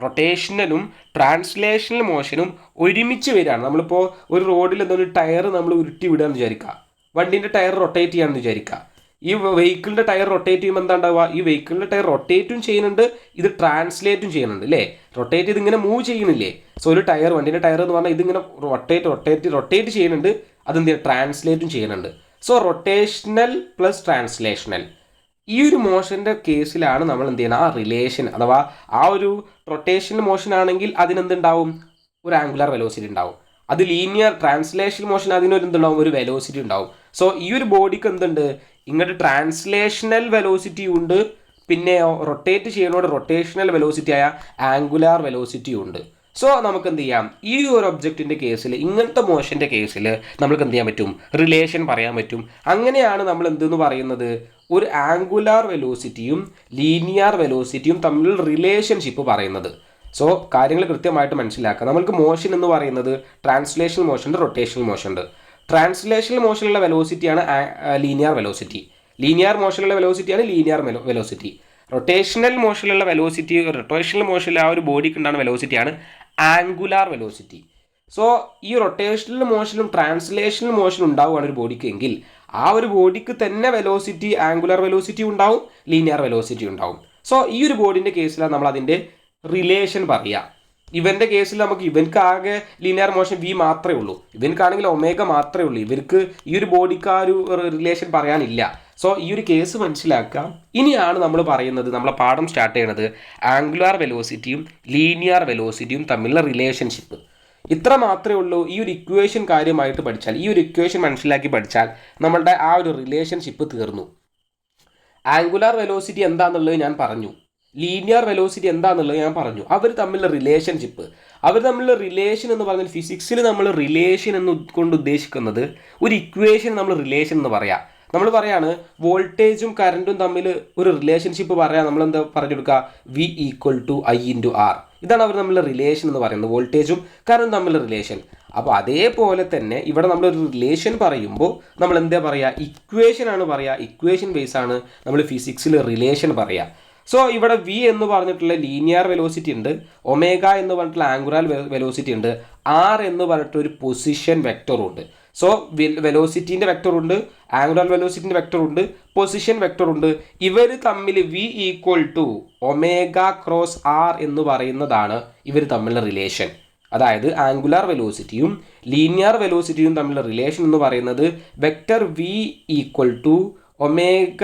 റൊട്ടേഷണലും ട്രാൻസ്ലേഷണൽ മോഷനും ഒരുമിച്ച് വരികയാണ്. നമ്മളിപ്പോൾ ഒരു റോഡിൽ എന്തൊരു ടയർ നമ്മൾ ഉരുട്ടി വിടുകയെന്ന് വിചാരിക്കുക, വണ്ടീൻ്റെ ടയർ റൊട്ടേറ്റ് ചെയ്യാമെന്ന് വിചാരിക്കുക. ഈ വെഹിക്കിളിൻ്റെ ടയർ റൊട്ടേറ്റ് ചെയ്യുമ്പോൾ എന്താ ഉണ്ടാവുക, ഈ വെഹിക്കിളിൻ്റെ ടയർ റൊട്ടേറ്റും ചെയ്യുന്നുണ്ട്, ഇത് ട്രാൻസ്ലേറ്റും ചെയ്യുന്നുണ്ട് അല്ലേ. റൊട്ടേറ്റ് ഇതിങ്ങനെ മൂവ് ചെയ്യുന്നില്ലേ. സോ ഒരു ടയർ, വണ്ടീൻ്റെ ടയർ എന്ന് പറഞ്ഞാൽ ഇതിങ്ങനെ റൊട്ടേറ്റ് ചെയ്യുന്നുണ്ട്, അതെന്ത് ട്രാൻസ്ലേറ്റും ചെയ്യുന്നുണ്ട്. സോ റൊട്ടേഷണൽ പ്ലസ് ട്രാൻസ്ലേഷണൽ, ഈ ഒരു മോഷൻ്റെ കേസിലാണ് നമ്മൾ എന്ത് ചെയ്യുന്നത്, ആ റിലേഷൻ അഥവാ ആ ഒരു റൊട്ടേഷണൽ മോഷൻ ആണെങ്കിൽ അതിനെന്തുണ്ടാവും, ഒരു ആംഗുലാർ വെലോസിറ്റി ഉണ്ടാവും. അത് ലീനിയർ ട്രാൻസ്ലേഷൻ മോഷൻ അതിനൊരു എന്തുണ്ടാവും, ഒരു വെലോസിറ്റി ഉണ്ടാവും. സോ ഈ ഒരു ബോഡിക്ക് എന്തുണ്ട്, ഇങ്ങോട്ട് ട്രാൻസ്ലേഷണൽ വെലോസിറ്റി ഉണ്ട്, പിന്നെ റൊട്ടേറ്റ് ചെയ്യുന്നതോടെ റൊട്ടേഷണൽ വെലോസിറ്റി ആയ ആംഗുലാർ വെലോസിറ്റി ഉണ്ട്. സോ നമുക്ക് എന്ത് ചെയ്യാം, ഈ ഒരു ഒബ്ജക്റ്റിൻ്റെ കേസിൽ, ഇങ്ങനത്തെ മോഷൻ്റെ കേസിൽ നമുക്ക് എന്ത് ചെയ്യാൻ പറ്റും, റിലേഷൻ പറയാൻ പറ്റും. അങ്ങനെയാണ് നമ്മൾ എന്തെന്ന് പറയുന്നത്, ഒരു ആംഗുലാർ വെലോസിറ്റിയും ലീനിയർ വെലോസിറ്റിയും തമ്മിലുള്ള റിലേഷൻഷിപ്പ് പറയുന്നത്. സോ കാര്യങ്ങൾ കൃത്യമായിട്ട് മനസ്സിലാക്കുക. നമ്മൾക്ക് മോഷൻ എന്ന് പറയുന്നത് ട്രാൻസ്ലേഷണൽ മോഷൻ ഉണ്ട്, റൊട്ടേഷണൽ മോഷൻ ഉണ്ട്. ട്രാൻസ്ലേഷണൽ മോഷനുള്ള വെലോസിറ്റിയാണ് ലീനിയർ വെലോസിറ്റി, ലീനിയർ മോഷനുള്ള വെലോസിറ്റിയാണ് ലീനിയർ വെലോസിറ്റി. റൊട്ടേഷണൽ മോഷനുള്ള വെലോസിറ്റി, റൊട്ടേഷണൽ മോഷനിൽ ആ ഒരു ബോഡിക്ക് ഉണ്ടാകുന്ന വെലോസിറ്റിയാണ് ആംഗുലാർ വെലോസിറ്റി. സോ ഈ റൊട്ടേഷണൽ മോഷനും ട്രാൻസ്ലേഷണൽ മോഷനും ഉണ്ടാവുകയാണ് ഒരു ബോഡിക്ക് എങ്കിൽ, ആ ഒരു ബോഡിക്ക് തന്നെ വെലോസിറ്റി, ആംഗുലാർ വെലോസിറ്റി ഉണ്ടാവും, ലീനിയർ വെലോസിറ്റി ഉണ്ടാവും. സോ ഈ ഒരു ബോഡിൻ്റെ കേസിലാണ് നമ്മൾ അതിൻ്റെ റിലേഷൻ പറയുക. ഇവൻ്റെ കേസിൽ നമുക്ക് ഇവൻക്ക് ആകെ ലീനിയർ മോഷൻ വി മാത്രമേ ഉള്ളൂ, ഇവൻക്കാണെങ്കിൽ ഒമേഗ മാത്രമേ ഉള്ളൂ, ഇവർക്ക് ഈ ഒരു ബോഡിക്ക് ആ ഒരു റിലേഷൻ പറയാനില്ല. സോ ഈ ഒരു കേസ് മനസ്സിലാക്കാം. ഇനിയാണ് നമ്മൾ പറയുന്നത്, നമ്മളെ പാഠം സ്റ്റാർട്ട് ചെയ്യണത് ആംഗുലാർ വെലോസിറ്റിയും ലീനിയർ വെലോസിറ്റിയും തമ്മിലുള്ള റിലേഷൻഷിപ്പ്. ഇത്ര മാത്രമേ ഉള്ളൂ. ഈ ഒരു ഇക്വേഷൻ കാര്യമായിട്ട് പഠിച്ചാൽ, ഈ ഒരു ഇക്വേഷൻ മനസ്സിലാക്കി പഠിച്ചാൽ നമ്മളുടെ ആ ഒരു റിലേഷൻഷിപ്പ് തീർന്നു. ആംഗുലാർ വെലോസിറ്റി എന്താണെന്നുള്ളത് ഞാൻ പറഞ്ഞു, ലീനിയർ വെലോസിറ്റി എന്താണെന്നുള്ളത് ഞാൻ പറഞ്ഞു. അവർ തമ്മിലുള്ള റിലേഷൻഷിപ്പ്, അവർ തമ്മിലുള്ള റിലേഷൻ എന്ന് പറഞ്ഞാൽ ഫിസിക്സിൽ നമ്മൾ റിലേഷൻ എന്ന് കൊണ്ട് ഉദ്ദേശിക്കുന്നത് ഒരു ഇക്വേഷൻ നമ്മൾ റിലേഷൻ എന്ന് പറയാം. നമ്മൾ പറയാണ് വോൾട്ടേജും കറൻറ്റും തമ്മിൽ ഒരു റിലേഷൻഷിപ്പ് പറയാം, നമ്മളെന്താ പറഞ്ഞു കൊടുക്കുക, V equal to I into R. ഇതാണ് അവർ തമ്മിലുള്ള റിലേഷൻ എന്ന് പറയുന്നത്, വോൾട്ടേജും കറൻറ്റും തമ്മിലുള്ള റിലേഷൻ. അപ്പോൾ അതേപോലെ തന്നെ ഇവിടെ നമ്മളൊരു റിലേഷൻ പറയുമ്പോൾ നമ്മൾ എന്താ പറയുക, ഇക്വേഷൻ ആണ് പറയുക. ഇക്വേഷൻ ബേസ് ആണ് നമ്മൾ ഫിസിക്സിൽ റിലേഷൻ പറയുക. സോ ഇവിടെ വി എന്ന് പറഞ്ഞിട്ടുള്ള ലീനിയർ വെലോസിറ്റി ഉണ്ട്, ഒമേഗ എന്ന് പറഞ്ഞിട്ടുള്ള ആംഗുലാർ വെലോസിറ്റി ഉണ്ട്, ആർ എന്ന് പറഞ്ഞിട്ടൊരു പൊസിഷൻ വെക്ടറും ഉണ്ട്. സോ വെലോസിറ്റീൻ്റെ വെക്ടറുണ്ട്, ആംഗുലാർ വെലോസിറ്റിൻ്റെ വെക്ടറുണ്ട്, പൊസിഷൻ വെക്ടറുണ്ട്. ഇവർ തമ്മിൽ V equal to omega cross R എന്ന് പറയുന്നതാണ് ഇവർ തമ്മിലുള്ള റിലേഷൻ. അതായത് ആംഗുലാർ വെലോസിറ്റിയും ലീനിയർ വെലോസിറ്റിയും തമ്മിലുള്ള റിലേഷൻ എന്ന് പറയുന്നത് vector V equal to omega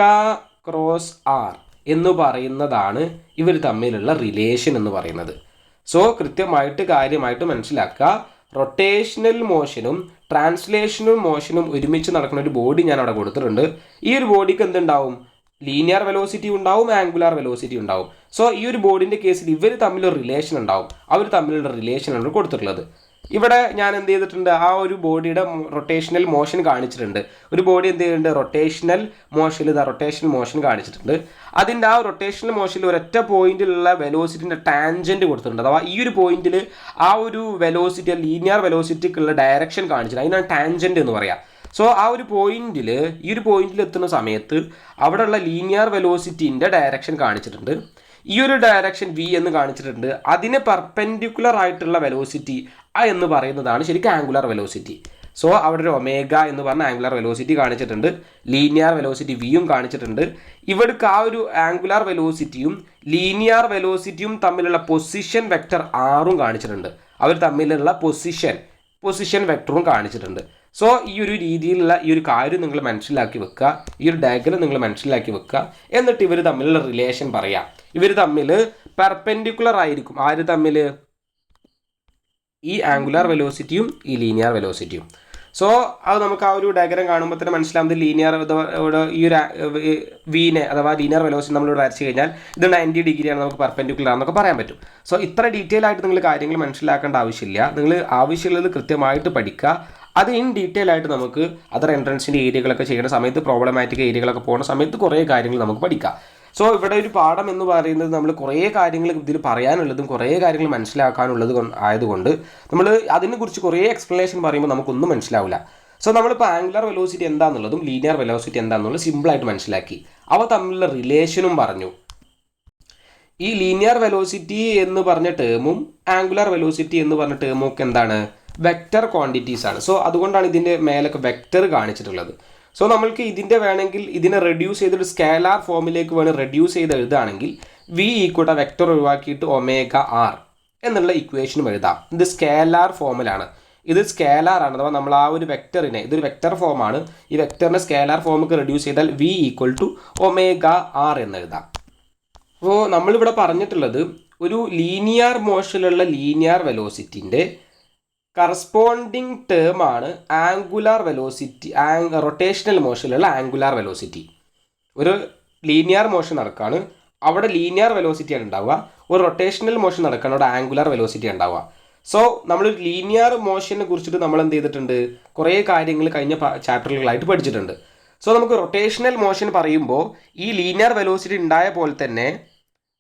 cross R എന്ന് പറയുന്നതാണ് ഇവർ തമ്മിലുള്ള റിലേഷൻ എന്ന് പറയുന്നത്. സോ കൃത്യമായിട്ട് കാര്യമായിട്ട് മനസ്സിലാക്കുക, റൊട്ടേഷണൽ മോഷനും ട്രാൻസ്ലേഷണൽ മോഷനും ഒരുമിച്ച് നടക്കുന്ന ഒരു ബോഡി ഞാൻ അവിടെ കൊടുത്തിട്ടുണ്ട്. ഈ ഒരു ബോഡിക്ക് എന്തുണ്ടാവും, ലീനിയർ വെലോസിറ്റി ഉണ്ടാവും, ആംഗുലാർ വെലോസിറ്റി ഉണ്ടാവും. സോ ഈ ഒരു ബോഡിൻ്റെ കേസിൽ ഇവർ തമ്മിലൊരു റിലേഷൻ ഉണ്ടാവും, അവർ തമ്മിലുള്ള റിലേഷനാണ് കൊടുത്തിട്ടുള്ളത്. ഇവിടെ ഞാൻ എന്ത് ചെയ്തിട്ടുണ്ട്, ആ ഒരു ബോഡിയുടെ റൊട്ടേഷണൽ മോഷൻ കാണിച്ചിട്ടുണ്ട്. ഒരു ബോഡി എന്ത് ചെയ്തിട്ടുണ്ട്, റൊട്ടേഷണൽ മോഷൻ കാണിച്ചിട്ടുണ്ട്. അതിൻ്റെ ആ റൊട്ടേഷണൽ മോഷനിൽ ഒരൊറ്റ പോയിന്റിലുള്ള വെലോസിറ്റിൻ്റെ ടാൻജൻറ്റ് കൊടുത്തിട്ടുണ്ട്. അഥവാ ഈ ഒരു പോയിന്റിൽ ആ ഒരു വെലോസിറ്റി, ലീനിയർ വെലോസിറ്റിക്കുള്ള ഡയറക്ഷൻ കാണിച്ചിട്ടുണ്ട്, അതിനാണ് ടാൻജൻറ്റ് എന്ന് പറയാം. സോ ആ ഒരു പോയിന്റിൽ, ഈ ഒരു പോയിന്റിൽ എത്തുന്ന സമയത്ത് അവിടെയുള്ള ലീനിയർ വെലോസിറ്റിൻ്റെ ഡയറക്ഷൻ കാണിച്ചിട്ടുണ്ട്, ഈ ഒരു ഡയറക്ഷൻ വി എന്ന് കാണിച്ചിട്ടുണ്ട്. അതിന് പെർപെൻഡിക്കുലർ ആയിട്ടുള്ള വെലോസിറ്റി എന്ന് പറയുന്നതാണ് ശരിക്കും ആംഗുലാർ വെലോസിറ്റി. സോ അവിടെ ഒരു ഒമേഗ എന്ന് പറഞ്ഞ ആംഗുലാർ വെലോസിറ്റി കാണിച്ചിട്ടുണ്ട്, ലീനിയർ വെലോസിറ്റി വിയും കാണിച്ചിട്ടുണ്ട്. ഇവിടേക്ക് ആ ഒരു ആംഗുലാർ വെലോസിറ്റിയും ലീനിയർ വെലോസിറ്റിയും തമ്മിലുള്ള പൊസിഷൻ വെക്ടർ ആറും കാണിച്ചിട്ടുണ്ട്, അവർ തമ്മിലുള്ള പൊസിഷൻ വെക്ടറും കാണിച്ചിട്ടുണ്ട്. സോ ഈ ഒരു രീതിയിലുള്ള ഈ ഒരു കാര്യം നിങ്ങൾ മനസ്സിലാക്കി വെക്കുക, ഈ ഒരു ഡയഗ്രം നിങ്ങൾ മനസ്സിലാക്കി വെക്കുക. എന്നിട്ട് ഇവർ തമ്മിലുള്ള റിലേഷൻ പറയാം. ഇവർ തമ്മിൽ പെർപെൻഡിക്കുലർ ആയിരിക്കും, ആര് തമ്മിൽ, ഈ ആംഗുലാർ വെലോസിറ്റിയും ഈ ലീനിയർ വെലോസിറ്റിയും. സോ അത് നമുക്ക് ആ ഒരു ഡയഗ്രം കാണുമ്പോൾ തന്നെ മനസ്സിലാവുന്നത് ലീനിയർ ഈ ഒരു വീനെ അഥവാ ലീനിയർ വെലോസിറ്റി നമ്മളിവിടെ വരച്ച് കഴിഞ്ഞാൽ ഇത് 90 ഡിഗ്രിയാണ്, നമുക്ക് പെർപെൻഡിക്കുലർ ആണെന്നൊക്കെ പറയാൻ പറ്റും. സോ ഇത്ര ഡീറ്റെയിൽ ആയിട്ട് നിങ്ങൾ കാര്യങ്ങൾ മനസ്സിലാക്കേണ്ട ആവശ്യമില്ല, നിങ്ങൾ ആവശ്യമുള്ളത് കൃത്യമായിട്ട് പഠിക്കുക. അത് ഇൻ ഡീറ്റെയിൽ ആയിട്ട് നമുക്ക് അതർ എൻട്രൻസിൻ്റെ ഏരിയകളൊക്കെ ചെയ്യുന്ന സമയത്ത്, പ്രോബ്ലമാറ്റിക് ഏരിയകളൊക്കെ പോകുന്ന സമയത്ത് കുറേ കാര്യങ്ങൾ നമുക്ക് പഠിക്കാം. സോ ഇവിടെ ഒരു പാഠം എന്ന് പറയുന്നത് നമ്മൾ കുറേ കാര്യങ്ങൾ ഇതിൽ പറയാനുള്ളതും കുറേ കാര്യങ്ങൾ മനസ്സിലാക്കാനുള്ളത് ആയതുകൊണ്ട് നമ്മൾ അതിനെക്കുറിച്ച് കുറേ എക്സ്പ്ലനേഷൻ പറയുമ്പോൾ നമുക്കൊന്നും മനസ്സിലാവില്ല. സോ നമ്മളിപ്പോൾ ആംഗുലാർ വെലോസിറ്റി എന്താണെന്നുള്ളതും ലീനിയർ വെലോസിറ്റി എന്താണെന്നുള്ളത് സിമ്പിളായിട്ട് മനസ്സിലാക്കി, അവ തമ്മിലുള്ള റിലേഷനും പറഞ്ഞു. ഈ ലീനിയർ വെലോസിറ്റി എന്ന് പറഞ്ഞ ടേമും ആംഗുലാർ വെലോസിറ്റി എന്ന് പറഞ്ഞ ടേമും ഒക്കെ എന്താണ്, വെക്റ്റർ ക്വാണ്ടിറ്റീസ് ആണ്. സോ അതുകൊണ്ടാണ് ഇതിൻ്റെ മേലൊക്കെ വെക്റ്റർ കാണിച്ചിട്ടുള്ളത്. സോ നമ്മൾക്ക് ഇതിൻ്റെ വേണമെങ്കിൽ ഇതിനെ റെഡ്യൂസ് ചെയ്തിട്ട് സ്കേലാർ ഫോമിലേക്ക് വേണം റെഡ്യൂസ് ചെയ്ത് എഴുതുകയാണെങ്കിൽ വി ഈക്വൽ ടു വെക്റ്റർ ഒഴിവാക്കിയിട്ട് ഒമേഗ ആർ എന്നുള്ള ഇക്വേഷനും എഴുതാം. ഇത് സ്കേലാർ ഫോമിലാണ്, ഇത് സ്കേലാർ ആണ്. അഥവാ നമ്മൾ ആ ഒരു വെക്റ്ററിനെ, ഇതൊരു വെക്റ്റർ ഫോമാണ്, ഈ വെക്റ്ററിനെ സ്കേലാർ ഫോമിലേക്ക് റെഡ്യൂസ് ചെയ്താൽ V equal to omega R എന്ന് എഴുതാം. അപ്പോൾ നമ്മളിവിടെ പറഞ്ഞിട്ടുള്ളത് ഒരു ലീനിയർ മോഷനിലുള്ള ലീനിയർ വെലോസിറ്റിൻ്റെ കറസ്പോണ്ടിങ് ടേം ആണ് ആംഗുലാർ വെലോസിറ്റി, റൊട്ടേഷണൽ മോഷനിലുള്ള ആംഗുലാർ വെലോസിറ്റി. ഒരു ലീനിയർ മോഷൻ നടക്കുകയാണ്, അവിടെ ലീനിയർ വെലോസിറ്റിയാണ് ഉണ്ടാവുക. ഒരു റൊട്ടേഷണൽ മോഷൻ നടക്കുകയാണ്, അവിടെ ആംഗുലാർ വെലോസിറ്റി ഉണ്ടാവുക. സോ നമ്മൾ ലീനിയർ മോഷനെ കുറിച്ചിട്ട് നമ്മൾ എന്ത് ചെയ്തിട്ടുണ്ട്, കുറേ കാര്യങ്ങൾ കഴിഞ്ഞ ചാപ്റ്ററുകളായിട്ട് പഠിച്ചിട്ടുണ്ട്. സോ നമുക്ക് റൊട്ടേഷണൽ മോഷൻ പറയുമ്പോൾ ഈ ലീനിയർ വെലോസിറ്റി ഉണ്ടായ പോലെ തന്നെ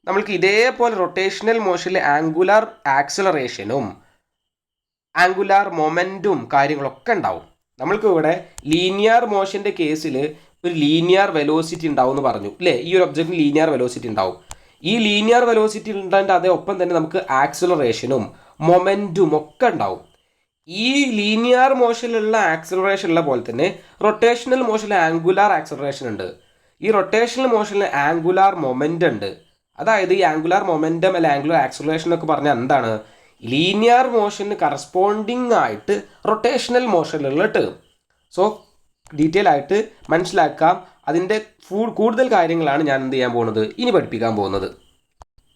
നമ്മൾക്ക് ഇതേപോലെ റൊട്ടേഷണൽ മോഷനിൽ ആംഗുലാർ ആക്സലറേഷനും ആംഗുലാർ മൊമെൻറ്റും കാര്യങ്ങളൊക്കെ ഉണ്ടാവും. നമ്മൾക്ക് ഇവിടെ ലീനിയർ മോഷൻ്റെ കേസിൽ ഒരു ലീനിയർ വെലോസിറ്റി ഉണ്ടാവും എന്ന് പറഞ്ഞു അല്ലേ. ഈ ഒരു ഒബ്ജക്റ്റിന് ലീനിയർ വെലോസിറ്റി ഉണ്ടാവും. ഈ ലീനിയർ വെലോസിറ്റി ഉണ്ടായിട്ട് അതേ ഒപ്പം തന്നെ നമുക്ക് ആക്സലറേഷനും മൊമെൻറ്റും ഒക്കെ ഉണ്ടാവും. ഈ ലീനിയർ മോഷനിലുള്ള ആക്സലറേഷൻ ഉള്ള പോലെ തന്നെ റൊട്ടേഷണൽ മോഷനിൽ ആംഗുലാർ ആക്സലറേഷൻ ഉണ്ട്. ഈ റൊട്ടേഷണൽ മോഷനിൽ ആംഗുലാർ മൊമെൻ്റ് ഉണ്ട്. അതായത് ഈ ആംഗുലാർ മൊമെൻറ്റം അല്ലെ ആംഗുലാർ ആക്സലറേഷൻ ഒക്കെ പറഞ്ഞാൽ എന്താണ്, ലീനിയർ മോഷന് കറസ്പോണ്ടിങ് ആയിട്ട് റൊട്ടേഷണൽ മോഷനിലുള്ള ടേം. സോ ഡീറ്റെയിൽ ആയിട്ട് മനസ്സിലാക്കാം. അതിൻ്റെ കൂടുതൽ കാര്യങ്ങളാണ് ഞാൻ എന്ത് ചെയ്യാൻ പോകുന്നത്, ഇനി പഠിപ്പിക്കാൻ പോകുന്നത്.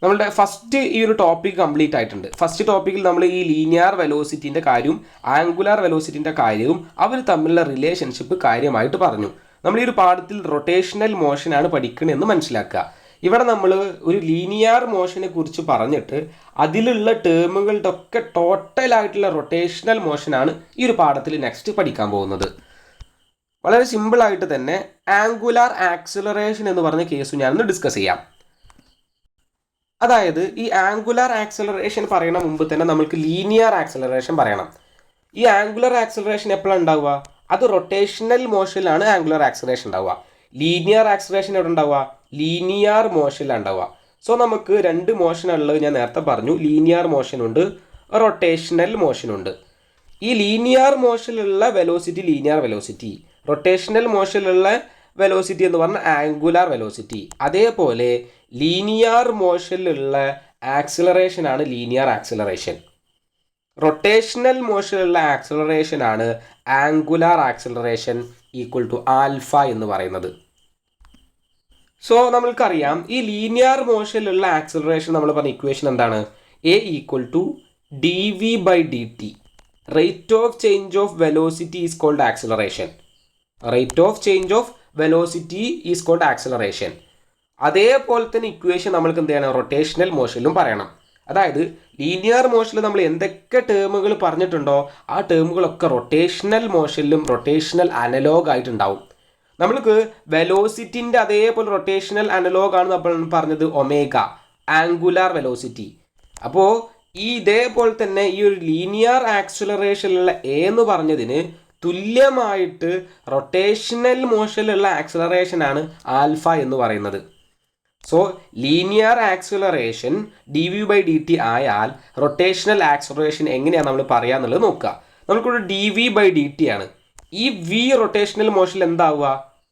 നമ്മളുടെ ഫസ്റ്റ് ഈ ഒരു ടോപ്പിക് കംപ്ലീറ്റ് ആയിട്ടുണ്ട്. ഫസ്റ്റ് ടോപ്പിക്കിൽ നമ്മൾ ഈ ലീനിയർ വെലോസിറ്റിൻ്റെ കാര്യവും ആംഗുലാർ വെലോസിറ്റിൻ്റെ കാര്യവും അവർ തമ്മിലുള്ള റിലേഷൻഷിപ്പ് കാര്യമായിട്ട് പറഞ്ഞു. നമ്മൾ ഈ ഒരു പാഠത്തിൽ റൊട്ടേഷണൽ മോഷനാണ് പഠിക്കണമെന്ന് മനസ്സിലാക്കുക. ഇവിടെ നമ്മൾ ഒരു ലീനിയർ മോഷനെ കുറിച്ച് പറഞ്ഞിട്ട് അതിലുള്ള ടേമുകളുടെ ഒക്കെ ടോട്ടലായിട്ടുള്ള റൊട്ടേഷണൽ മോഷനാണ് ഈ ഒരു പാഠത്തിൽ നെക്സ്റ്റ് പഠിക്കാൻ പോകുന്നത്. വളരെ സിമ്പിളായിട്ട് തന്നെ ആംഗുലാർ ആക്സിലറേഷൻ എന്ന് പറഞ്ഞ കേസ് ഞാനൊന്ന് ഡിസ്കസ് ചെയ്യാം. അതായത് ഈ ആംഗുലാർ ആക്സിലറേഷൻ പറയുന്ന മുമ്പ് തന്നെ നമുക്ക് ലീനിയർ ആക്സിലറേഷൻ പറയണം. ഈ ആംഗുലാർ ആക്സിലറേഷൻ എപ്പോഴാണ് ഉണ്ടാവുക, അത് റൊട്ടേഷണൽ മോഷനിലാണ് ആംഗുലാർ ആക്സിലറേഷൻ ഉണ്ടാവുക. ലീനിയർ ആക്സിലറേഷൻ എവിടെ ഉണ്ടാവുക, ലീനിയർ മോഷനിലാണ് ഉണ്ടാവുക. സോ നമുക്ക് രണ്ട് മോഷൻ ഉള്ളത് ഞാൻ നേരത്തെ പറഞ്ഞു, ലീനിയർ മോഷനുണ്ട്, റൊട്ടേഷണൽ മോഷനുണ്ട്. ഈ ലീനിയർ മോഷനിലുള്ള വെലോസിറ്റി ലീനിയർ വെലോസിറ്റി, റൊട്ടേഷണൽ മോഷനിലുള്ള വെലോസിറ്റി എന്ന് പറഞ്ഞാൽ ആംഗുലാർ വെലോസിറ്റി. അതേപോലെ ലീനിയർ മോഷനിലുള്ള ആക്സിലറേഷൻ ആണ് ലീനിയർ ആക്സിലറേഷൻ. റൊട്ടേഷണൽ മോഷനിലുള്ള ആക്സിലറേഷൻ ആണ് angular acceleration equal to alpha എന്ന് പറയുന്നത്. സോ നമ്മൾക്കറിയാം ഈ ലീനിയർ മോഷനിലുള്ള ആക്സിലറേഷൻ നമ്മൾ പറഞ്ഞ ഇക്വേഷൻ എന്താണ്, A equal to D V by D T. Rate of change of velocity is called acceleration. Rate of change of velocity is called acceleration. അതേപോലെ തന്നെ ഇക്വേഷൻ നമ്മൾക്ക് എന്ത് ചെയ്യണം, റൊട്ടേഷണൽ മോഷനിലും പറയണം. അതായത് ലീനിയർ മോഷനിൽ നമ്മൾ എന്തൊക്കെ ടേമുകൾ പറഞ്ഞിട്ടുണ്ടോ ആ ടേമുകളൊക്കെ റൊട്ടേഷണൽ മോഷനിലും റൊട്ടേഷണൽ അനലോഗ് ആയിട്ടുണ്ടാവും. നമ്മൾക്ക് വെലോസിറ്റിൻ്റെ അതേപോലെ റൊട്ടേഷണൽ അനലോഗ് ആണ് നമ്മൾ പറഞ്ഞത് ഒമേഗ, ആംഗുലാർ വെലോസിറ്റി. അപ്പോൾ ഈ ഇതേപോലെ തന്നെ ഈ ഒരു ലീനിയർ ആക്സിലറേഷനിലുള്ള എ എന്ന് പറഞ്ഞതിന് തുല്യമായിട്ട് റൊട്ടേഷണൽ മോഷനിലുള്ള ആക്സിലറേഷൻ ആണ് ആൽഫ എന്ന് പറയുന്നത്. So linear acceleration D V by D T ആയാൽ റൊട്ടേഷണൽ ആക്സിലറേഷൻ എങ്ങനെയാണ് നമ്മൾ പറയാന്നുള്ളത് നോക്കുക. നമുക്കിവിടെ D V by D T ആണ്. ഈ വി റൊട്ടേഷണൽ മോഷനിൽ എന്താവുക,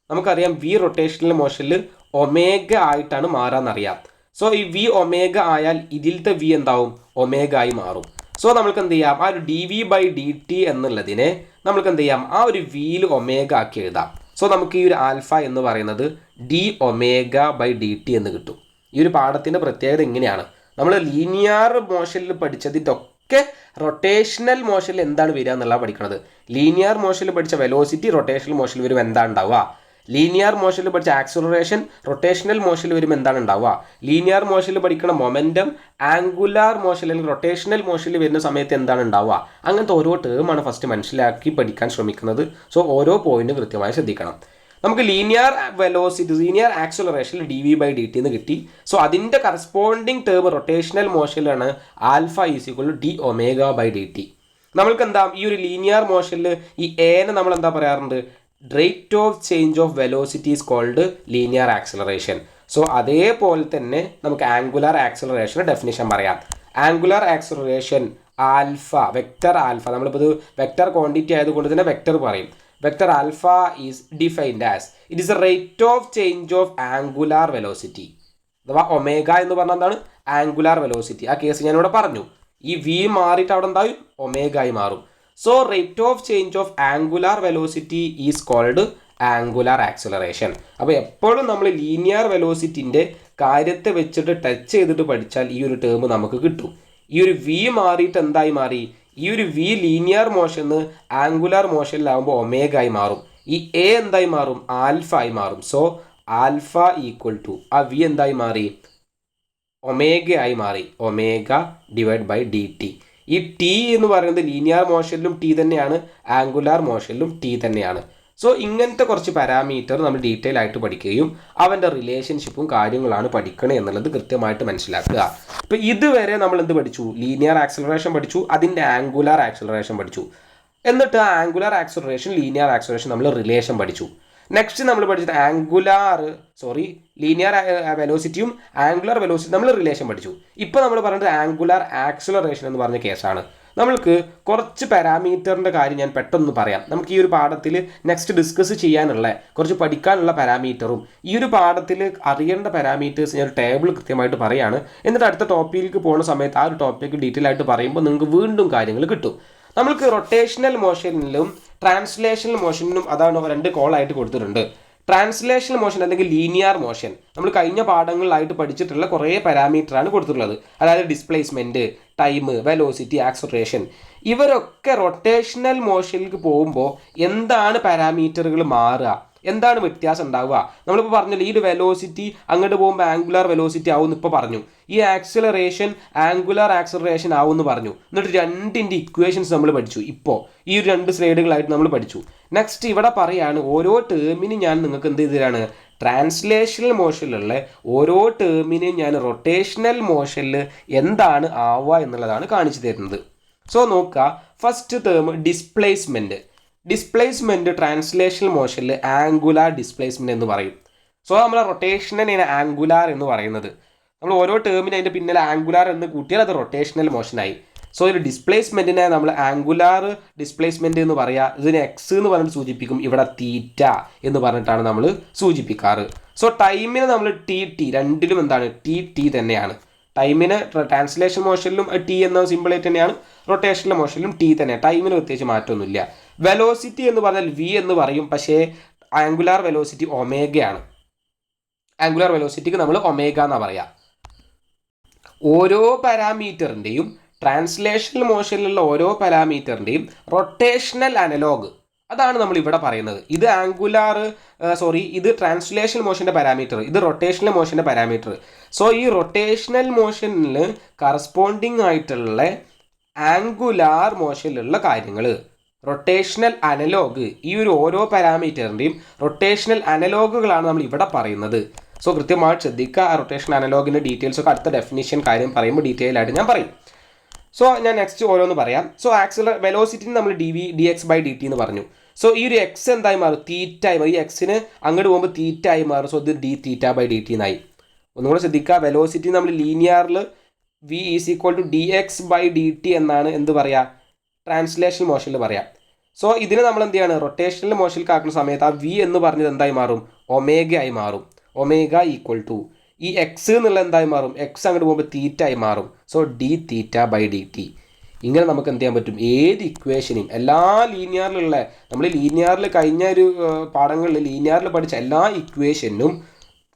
നമുക്കറിയാം വി റൊട്ടേഷണൽ മോഷനിൽ ഒമേഗ ആയിട്ടാണ് മാറാന്നറിയാം. സോ ഈ വി ഒമേഗ ആയാൽ ഇതിലത്തെ വി എന്താവും, ഒമേഗ ആയി മാറും. സോ നമുക്ക് എന്ത് ചെയ്യാം, ആ ഒരു D V by D T എന്നുള്ളതിനെ നമുക്ക് എന്ത് ചെയ്യാം, ആ ഒരു വിയിൽ ഒമേഗ ആക്കി എഴുതാം. സോ നമുക്ക് ഈ ഒരു ആൽഫ എന്ന് പറയുന്നത് D omega by D T എന്ന് കിട്ടും. ഈ ഒരു പാഠത്തിൻ്റെ പ്രത്യേകത ഇങ്ങനെയാണ്. നമ്മൾ ലീനിയർ മോഷനിൽ പഠിച്ചതിൻ്റെ ഒക്കെ റൊട്ടേഷണൽ മോഷനിൽ എന്താണ് വരിക എന്നുള്ള പഠിക്കുന്നത്. ലീനിയർ മോഷനിൽ പഠിച്ച വെലോസിറ്റി റൊട്ടേഷണൽ മോഷനിൽ വരുമ്പോൾ എന്താണ് ഉണ്ടാവുക, ലീനിയർ മോഷനിൽ പഠിച്ച ആക്സിലറേഷൻ റൊട്ടേഷണൽ മോഷനിൽ വരുമ്പോൾ എന്താണ് ഉണ്ടാവുക, ലീനിയർ മോഷനിൽ പഠിക്കുന്ന മൊമെൻറ്റം ആംഗുലാർ മോഷൻ അല്ലെങ്കിൽ റൊട്ടേഷണൽ മോഷനിൽ വരുന്ന സമയത്ത് എന്താണ് ഉണ്ടാവുക. അങ്ങനത്തെ ഓരോ ടേമാണ് ഫസ്റ്റ് മനസ്സിലാക്കി പഠിക്കാൻ ശ്രമിക്കുന്നത്. സോ ഓരോ പോയിന്റും കൃത്യമായി ശ്രദ്ധിക്കണം. നമുക്ക് ലീനിയർ വെലോസിറ്റി ലീനിയർ ആക്സിലറേഷനിൽ D V by D T എന്ന് കിട്ടി. സോ അതിൻ്റെ കറസ്പോണ്ടിങ് ടേം റൊട്ടേഷണൽ മോഷനിലാണ് alpha is equal to D omega by D T. നമ്മൾക്ക് എന്താ ഈ ഒരു ലീനിയർ മോഷനിൽ ഈ എനെ നമ്മൾ എന്താ പറയാറുണ്ട്, rate of change of velocity is called linear acceleration. So അതേപോലെ തന്നെ നമുക്ക് ആംഗുലാർ ആക്സിലറേഷൻ്റെ ഡെഫിനിഷൻ പറയാം. Angular acceleration alpha, vector alpha, നമ്മളിപ്പോൾ ഇത് വെക്റ്റർ ക്വാണ്ടിറ്റി ആയതുകൊണ്ട് തന്നെ വെക്റ്റർ പറയും. Vector alpha is defined as it is a rate of change of angular velocity, അഥവാ ഒമേഗ എന്ന് പറഞ്ഞാൽ എന്താണ്? Angular velocity. ആ കേസ് ഞാനിവിടെ പറഞ്ഞു. ഈ വി മാറിയിട്ട് അവിടെ എന്തായും? ഒമേഗ ആയി മാറും. So rate of change of angular velocity is called angular acceleration. അപ്പോൾ എപ്പോഴും നമ്മൾ ലീനിയർ വെലോസിറ്റിൻ്റെ കാര്യത്തെ വെച്ചിട്ട് ടച്ച് ചെയ്തിട്ട് പഠിച്ചാൽ ഈ ഒരു ടേം നമുക്ക് കിട്ടും. ഈ ഒരു വി മാറിയിട്ട് എന്തായി മാറി? ഈ ഒരു വി ലീനിയർ മോഷന് ആംഗുലാർ മോഷനിലാവുമ്പോൾ ഒമേഗ ആയി മാറും. ഈ എ എന്തായി മാറും? ആൽഫ ആയി മാറും. സോ ആൽഫ ഈക്വൽ ടു ആ വി എന്തായി മാറി? ഒമേഗ ആയി മാറി. Omega divide by D T. ഈ ടി എന്ന് പറയുന്നത് ലീനിയർ മോഷനിലും ടി തന്നെയാണ്, ആംഗുലാർ മോഷനിലും ടി തന്നെയാണ്. സോ ഇങ്ങനത്തെ കുറച്ച് പാരാമീറ്റർ നമ്മൾ ഡീറ്റെയിൽ ആയിട്ട് പഠിക്കുകയും അവൻ്റെ റിലേഷൻഷിപ്പും കാര്യങ്ങളാണ് പഠിക്കണേ എന്നുള്ളത് കൃത്യമായിട്ട് മനസ്സിലാക്കുക. ഇപ്പോൾ ഇതുവരെ നമ്മൾ എന്ത് പഠിച്ചു? ലീനിയർ ആക്സിലറേഷൻ പഠിച്ചു, അതിൻ്റെ ആംഗുലാർ ആക്സിലറേഷൻ പഠിച്ചു. എന്നിട്ട് ആ ആംഗുലാർ ആക്സിലറേഷൻ ലീനിയർ ആക്സിലറേഷൻ നമ്മൾ റിലേഷൻ പഠിച്ചു. നെക്സ്റ്റ് നമ്മൾ പഠിച്ചത് ലീനിയർ വെലോസിറ്റിയും ആംഗുലാർ വെലോസിറ്റി നമ്മൾ റിലേഷൻ പഠിച്ചു. ഇപ്പോൾ നമ്മൾ പറയുന്നത് ആംഗുലാർ ആക്സിലറേഷൻ എന്ന് പറഞ്ഞ കേസാണ്. നമ്മൾക്ക് കുറച്ച് പാരാമീറ്ററിൻ്റെ കാര്യം ഞാൻ പെട്ടെന്ന് പറയാം. നമുക്ക് ഈ ഒരു പാഠത്തിൽ നെക്സ്റ്റ് ഡിസ്കസ് ചെയ്യാനുള്ള കുറച്ച് പഠിക്കാനുള്ള പാരാമീറ്ററും ഈ ഒരു പാഠത്തിൽ അറിയേണ്ട പാരാമീറ്റേഴ്സ് ഞാൻ ഒരു ടേബിൾ കൃത്യമായിട്ട് പറയുകയാണ്. എന്നിട്ട് അടുത്ത ടോപ്പിക്കിലേക്ക് പോകുന്ന സമയത്ത് ആ ഒരു ടോപ്പിക്ക് ഡീറ്റെയിൽ ആയിട്ട് പറയുമ്പോൾ നിങ്ങൾക്ക് വീണ്ടും കാര്യങ്ങൾ കിട്ടും. നമ്മൾക്ക് റൊട്ടേഷണൽ മോഷനിലും ട്രാൻസ്ലേഷണൽ മോഷനിലും അതാണ് 2 കോളായിട്ട് കൊടുത്തിട്ടുണ്ട്. ട്രാൻസ്ലേഷണൽ മോഷൻ അല്ലെങ്കിൽ ലീനിയർ മോഷൻ നമ്മൾ കഴിഞ്ഞ പാഠങ്ങളിലായിട്ട് പഠിച്ചിട്ടുള്ള കുറേ പാരാമീറ്ററാണ് കൊടുത്തിട്ടുള്ളത്. അതായത് ഡിസ്പ്ലേസ്മെൻറ്റ്, ടൈം, വെലോസിറ്റി, ആക്സിലറേഷൻ. ഇവരൊക്കെ റൊട്ടേഷണൽ മോഷനിലേക്ക് പോകുമ്പോൾ എന്താണ് പാരാമീറ്ററുകൾ മാറുക, എന്താണ് വ്യത്യാസം ഉണ്ടാവുക? നമ്മളിപ്പോൾ പറഞ്ഞല്ലോ ഈ ഒരു വെലോസിറ്റി അങ്ങോട്ട് പോകുമ്പോൾ ആംഗുലാർ വെലോസിറ്റി ആവുമെന്ന് ഇപ്പോൾ പറഞ്ഞു. ഈ ആക്സിലറേഷൻ ആംഗുലാർ ആക്സിലറേഷൻ ആവുമെന്ന് പറഞ്ഞു. എന്നിട്ട് രണ്ടിൻ്റെ ഇക്വേഷൻസ് നമ്മൾ പഠിച്ചു. ഇപ്പോൾ ഈ ഒരു 2 സ്ലൈഡുകളായിട്ട് നമ്മൾ പഠിച്ചു. നെക്സ്റ്റ് ഇവിടെ പറയാണ് ഓരോ ടേമിനും ഞാൻ നിങ്ങൾക്ക് എന്ത് ചെയ്തതാണ്? ട്രാൻസ്ലേഷണൽ മോഷനിലുള്ള ഓരോ ടേമിനും ഞാൻ റൊട്ടേഷണൽ മോഷനിൽ എന്താണ് ആവുക എന്നുള്ളതാണ് കാണിച്ചു തരുന്നത്. സോ നോക്കുക, ഫസ്റ്റ് ടേം ഡിസ്പ്ലേസ്മെൻറ്റ് ട്രാൻസ്ലേഷണൽ മോഷനിൽ ആംഗുലാർ ഡിസ്പ്ലേസ്മെൻറ്റ് എന്ന് പറയും. സോ നമ്മൾ റൊട്ടേഷണലിനെ ആംഗുലാർ എന്ന് പറയുന്നത്. നമ്മൾ ഓരോ ടേമിന് അതിൻ്റെ പിന്നിൽ ആംഗുലാർ എന്ന് കൂട്ടിയാൽ അത് റൊട്ടേഷണൽ മോഷനായി. സോ ഒരു ഡിസ്പ്ലേസ്മെൻറ്റിനെ നമ്മൾ ആംഗുലാർ ഡിസ്പ്ലേസ്മെൻറ്റ് എന്ന് പറയുക. ഇതിന് എക്സ് എന്ന് പറഞ്ഞിട്ട് സൂചിപ്പിക്കും, ഇവിടെ തീറ്റ എന്ന് പറഞ്ഞിട്ടാണ് നമ്മൾ സൂചിപ്പിക്കാറ്. സോ ടൈമിന് നമ്മൾ ടി രണ്ടിലും എന്താണ്? ടി തന്നെയാണ്. ടൈമിന് ട്രാൻസ്ലേഷൻ മോഷനിലും ടി എന്ന സിമ്പിളായിട്ട് തന്നെയാണ്, റൊട്ടേഷണൽ മോഷനിലും ടി തന്നെയാണ്. ടൈമിന് പ്രത്യേകിച്ച് മാറ്റമൊന്നുമില്ല. വെലോസിറ്റി എന്ന് പറഞ്ഞാൽ വി എന്ന് പറയും, പക്ഷേ ആംഗുലാർ വെലോസിറ്റി ഒമേഗയാണ്. ആംഗുലാർ വെലോസിറ്റിക്ക് നമ്മൾ ഒമേഗ എന്നാണ് പറയുക. ഓരോ പാരാമീറ്ററിൻ്റെയും ട്രാൻസ്ലേഷണൽ മോഷനിലുള്ള ഓരോ പാരാമീറ്ററിൻ്റെയും റൊട്ടേഷണൽ അനലോഗ് അതാണ് നമ്മൾ ഇവിടെ പറയുന്നത്. ഇത് ഇത് ട്രാൻസ്ലേഷണൽ മോഷൻ്റെ പാരാമീറ്റർ, ഇത് റൊട്ടേഷണൽ മോഷൻ്റെ പാരാമീറ്റർ. സോ ഈ റൊട്ടേഷണൽ മോഷനിൽ കറസ്പോണ്ടിങ് ആയിട്ടുള്ള ആംഗുലാർ മോഷനിലുള്ള കാര്യങ്ങൾ റൊട്ടേഷണൽ അനലോഗ്, ഈ ഒരു ഓരോ പാരാമീറ്ററിൻ്റെയും റൊട്ടേഷണൽ അനലോഗുകളാണ് നമ്മൾ ഇവിടെ പറയുന്നത്. സോ കൃത്യമായിട്ട് ശ്രദ്ധിക്കുക. ആ റൊട്ടേഷണൽ അനലോഗിൻ്റെ ഡീറ്റെയിൽസ് ഒക്കെ അടുത്ത ഡെഫിനിഷൻ കാര്യം പറയുമ്പോൾ ഡീറ്റെയിൽ ആയിട്ട് ഞാൻ പറയും. സോ ഞാൻ നെക്സ്റ്റ് ഓരോന്ന് പറയാം. സോ വെലോസിറ്റിന് നമ്മൾ dx by dt എന്ന് പറഞ്ഞു. സോ ഈ ഒരു എക്സ് എന്തായി മാറും? തീറ്റ ആയി മാറും. ഈ എക്സിന് അങ്ങോട്ട് പോകുമ്പോൾ തീറ്റ ആയി മാറും. സോ ഇത് d θ by dt എന്നായി. ഒന്നുകൂടെ ശ്രദ്ധിക്കുക. വെലോസിറ്റി നമ്മൾ ലീനിയറിൽ v is equal to dx by dt എന്നാണ് എന്ത് പറയുക? ട്രാൻസ്ലേഷണൽ മോഷനിൽ പറയാം. സോ ഇതിന് നമ്മൾ എന്ത് ചെയ്യാണ്? റൊട്ടേഷണൽ മോഷനിൽ ആക്കുന്ന സമയത്ത് ആ v എന്ന് പറഞ്ഞത് എന്തായി മാറും? ഒമേഗ ആയി മാറും. ഒമേഗ ഈക്വൽ ടു ഈ എക്സ് എന്നുള്ള എന്തായി മാറും? എക്സ് അങ്ങോട്ട് പോകുമ്പോൾ തീറ്റ ആയി മാറും. So d θ by dt. ഇങ്ങനെ നമുക്ക് എന്ത് ചെയ്യാൻ പറ്റും? ഏത് ഇക്വേഷനും എല്ലാ ലീനിയറിലുള്ള നമ്മൾ ലീനിയറിൽ കഴിഞ്ഞ ഒരു പാഠങ്ങളിൽ ലീനിയറിൽ പഠിച്ച എല്ലാ ഇക്വേഷനും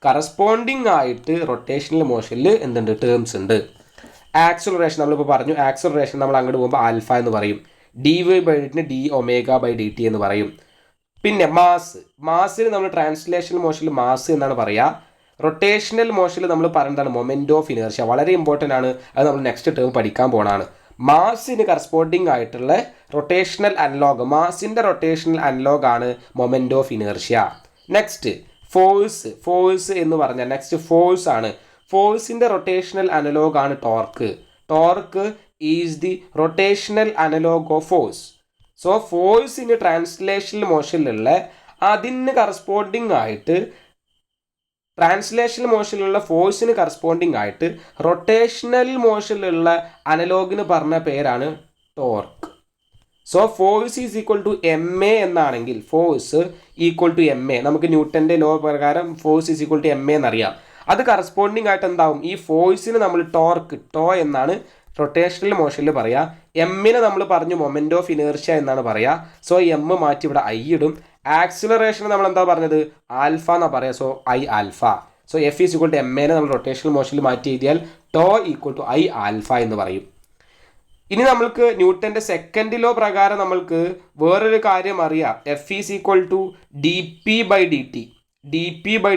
കറസ്പോണ്ടിങ് ആയിട്ട് റൊട്ടേഷണൽ മോഷനിൽ എന്തുണ്ട്? ടേംസ് ഉണ്ട്. ആക്സിലറേഷൻ നമ്മളിപ്പോൾ പറഞ്ഞു. ആക്സിലറേഷൻ നമ്മൾ അങ്ങോട്ട് പോകുമ്പോൾ ആൽഫ എന്ന് പറയും. dy by dt d omega by dt എന്ന് പറയും. പിന്നെ മാസിന് നമ്മൾ ട്രാൻസ്ലേഷണൽ മോഷനിൽ മാസ് എന്നാണ് പറയുക. റൊട്ടേഷണൽ മോഷനിൽ നമ്മൾ പറയുന്നതാണ് മൊമെൻറ്റ് ഓഫ് ഇനേർഷ്യ. വളരെ ഇമ്പോർട്ടൻ്റ് ആണ്. അത് നമ്മൾ നെക്സ്റ്റ് ടേം പഠിക്കാൻ പോകണമാണ്. മാസിന് കറസ്പോണ്ടിങ് ആയിട്ടുള്ള റൊട്ടേഷണൽ അനലോഗ്, മാസിൻ്റെ റൊട്ടേഷണൽ അനലോഗ് ആണ് moment of inertia. Next force എന്ന് പറഞ്ഞാൽ നെക്സ്റ്റ് ഫോഴ്സ് ആണ്. ഫോഴ്സിൻ്റെ റൊട്ടേഷണൽ അനലോഗ് ആണ് torque is the rotational analogue of force. So ഫോഴ്സിന് ട്രാൻസ്ലേഷണൽ മോഷനിലുള്ള അതിന് കറസ്പോണ്ടിങ് ആയിട്ട് ട്രാൻസ്ലേഷണൽ മോഷനിലുള്ള ഫോഴ്സിന് കറസ്പോണ്ടിങ് ആയിട്ട് റൊട്ടേഷണൽ മോഷനിലുള്ള അനലോഗിന് പറഞ്ഞ പേരാണ് torque. So force is equal to M A എന്നാണെങ്കിൽ force equal to M A, നമുക്ക് ന്യൂട്ടൻ്റെ ലോ പ്രകാരം force is equal to M A എന്നറിയാം. അത് കറസ്പോണ്ടിങ് ആയിട്ട് എന്താവും, ഈ ഫോഴ്സിന് നമ്മൾ ടോർക്ക് ടോ എന്നാണ് റൊട്ടേഷണൽ മോഷനിൽ പറയുക. എമ്മിനെ നമ്മൾ പറഞ്ഞു മൊമെൻ്റ് ഓഫ് ഇനേർഷ്യ എന്നാണ് പറയുക. സോ എം മാറ്റി ഇവിടെ ഐ ഇടും. ആക്സിലറേഷന് നമ്മൾ എന്താ പറഞ്ഞത്, ആൽഫ എന്നാണ് പറയുക. So I alpha. So F is equal to M എനെ നമ്മൾ റൊട്ടേഷണൽ മോഷനിൽ മാറ്റി എഴുതിയാൽ tau equal to I alpha എന്ന് പറയും. ഇനി നമ്മൾക്ക് ന്യൂട്ടൻ്റെ സെക്കൻഡ് ലോ പ്രകാരം നമ്മൾക്ക് വേറൊരു കാര്യം അറിയാം. F is equal to D P by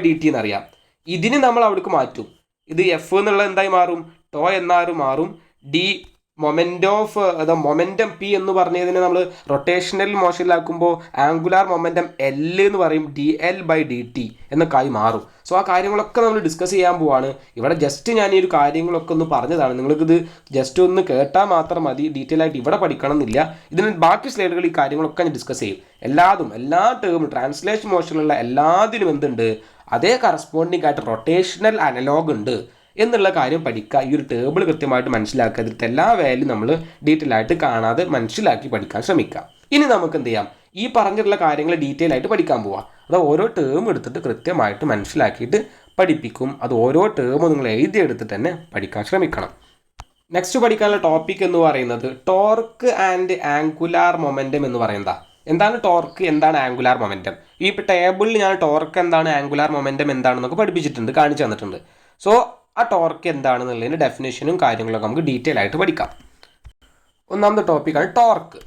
D T എന്നറിയാം. ഇതിന് നമ്മൾ അവിടേക്ക് മാറ്റും. ഇത് എഫ് എന്നുള്ളത് എന്തായി മാറും, ടോ എന്നാരും മാറും. ഡി മൊമെൻറ്റം പി എന്ന് പറഞ്ഞതിന് നമ്മൾ റൊട്ടേഷണൽ മോഷനിലാക്കുമ്പോൾ ആംഗുലാർ മൊമെൻറ്റം എൽ എന്ന് പറയും, D L by D T എന്നൊക്കെ ആയി മാറും. സോ ആ കാര്യങ്ങളൊക്കെ നമ്മൾ ഡിസ്കസ് ചെയ്യാൻ പോവാണ്. ഇവിടെ ജസ്റ്റ് ഞാൻ ഈ ഒരു കാര്യങ്ങളൊക്കെ ഒന്ന് പറഞ്ഞതാണ്. നിങ്ങൾക്കിത് ജസ്റ്റ് ഒന്ന് കേട്ടാൽ മാത്രം മതി, ഡീറ്റെയിൽ ആയിട്ട് ഇവിടെ പഠിക്കണം എന്നില്ല. ഇതിന് ബാക്കി സ്ലൈഡുകൾ ഈ കാര്യങ്ങളൊക്കെ ഞാൻ ഡിസ്കസ് ചെയ്യും. എല്ലാ ടേമും ട്രാൻസ്ലേഷൻ മോഷനിലുള്ള എല്ലാത്തിനും എന്തുണ്ട്, അതേ കറസ്പോണ്ടിങ് ആയിട്ട് റൊട്ടേഷണൽ അനലോഗ് ഉണ്ട് എന്നുള്ള കാര്യം പഠിക്കുക. ഈ ഒരു ടേബിൾ കൃത്യമായിട്ട് മനസ്സിലാക്കുക. ഇതിലത്തെ എല്ലാ വാല്യൂ നമ്മൾ ഡീറ്റെയിൽ ആയിട്ട് കാണാതെ മനസ്സിലാക്കി പഠിക്കാൻ ശ്രമിക്കുക. ഇനി നമുക്ക് എന്ത് ചെയ്യാം, ഈ പറഞ്ഞിട്ടുള്ള കാര്യങ്ങൾ ഡീറ്റെയിൽ ആയിട്ട് പഠിക്കാൻ പോവാം. അത് ഓരോ ടേം എടുത്തിട്ട് കൃത്യമായിട്ട് മനസ്സിലാക്കിയിട്ട് പഠിപ്പിക്കും. അത് ഓരോ ടേമും നിങ്ങൾ എഴുതിയെടുത്തിട്ട് തന്നെ പഠിക്കാൻ ശ്രമിക്കണം. നെക്സ്റ്റ് പഠിക്കാനുള്ള ടോപ്പിക് എന്ന് പറയുന്നത് ടോർക്ക് ആൻഡ് ആംഗുലാർ മൊമെൻറ്റം എന്ന് പറയുന്നത്. എന്താണ് ടോർക്ക്, എന്താണ് ആംഗുലാർ മൊമെൻറ്റം? ഈ ടേബിളിൽ ഞാൻ ടോർക്ക് എന്താണ്, ആംഗുലാർ മൊമെൻറ്റം എന്താണെന്നൊക്കെ പഠിപ്പിച്ചിട്ടുണ്ട്, കാണിച്ചു തന്നിട്ടുണ്ട്. സോ ആ ടോർക്ക് എന്താണെന്നുള്ളതിൻ്റെ ഡെഫിനേഷനും കാര്യങ്ങളൊക്കെ നമുക്ക് ഡീറ്റെയിൽ ആയിട്ട് പഠിക്കാം. ഒന്നാമത്തെ ടോപ്പിക്കാണ് ടോർക്ക്.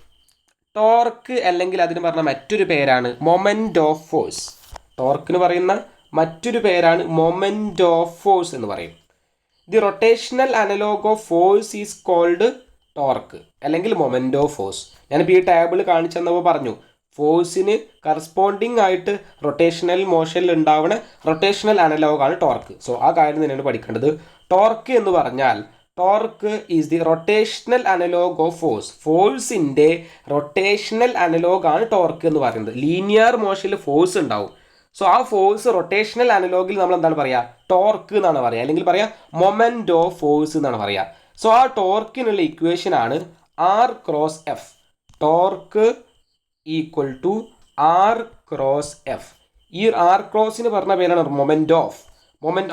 ടോർക്ക് അല്ലെങ്കിൽ അതിന് പറഞ്ഞ മറ്റൊരു പേരാണ് മൊമെൻ്റ് ഓഫ് ഫോഴ്സ്. ടോർക്കിന് പറയുന്ന മറ്റൊരു പേരാണ് മൊമെൻ്റ് ഓഫ് ഫോഴ്സ് എന്ന് പറയും. The rotational analogue of force is called torque അല്ലെങ്കിൽ മൊമെൻ്റ് ഓഫ് ഫോഴ്സ്. ഞാനിപ്പോൾ ഈ ടേബിൾ കാണിച്ചു തന്നപ്പോൾ പറഞ്ഞു ഫോഴ്സിന് കറസ്പോണ്ടിങ് ആയിട്ട് റൊട്ടേഷണൽ മോഷനിൽ ഉണ്ടാവുന്ന റൊട്ടേഷണൽ അനലോഗാണ് ടോർക്ക്. സോ ആ കാര്യം തന്നെയാണ് പഠിക്കേണ്ടത്. ടോർക്ക് എന്ന് പറഞ്ഞാൽ torque is the rotational analogue of force. ഫോഴ്സിൻ്റെ റൊട്ടേഷണൽ അനലോഗാണ് ടോർക്ക് എന്ന് പറയുന്നത്. ലീനിയർ മോഷനിൽ ഫോഴ്സ് ഉണ്ടാവും. സോ ആ ഫോഴ്സ് റൊട്ടേഷണൽ അനലോഗിൽ നമ്മൾ എന്താണ് പറയുക, ടോർക്ക് എന്നാണ് പറയുക, അല്ലെങ്കിൽ പറയുക മൊമെൻ്റ് ഓഫ് ഫോഴ്സ് എന്നാണ് പറയുക. സോ ആ ടോർക്കിനുള്ള ഇക്വേഷൻ ആണ് R cross F. Torque equal to R cross F. ഈ ആർ ക്രോസിന് പറഞ്ഞ പേരാണ് മൊമെൻ്റ് ഓഫ്.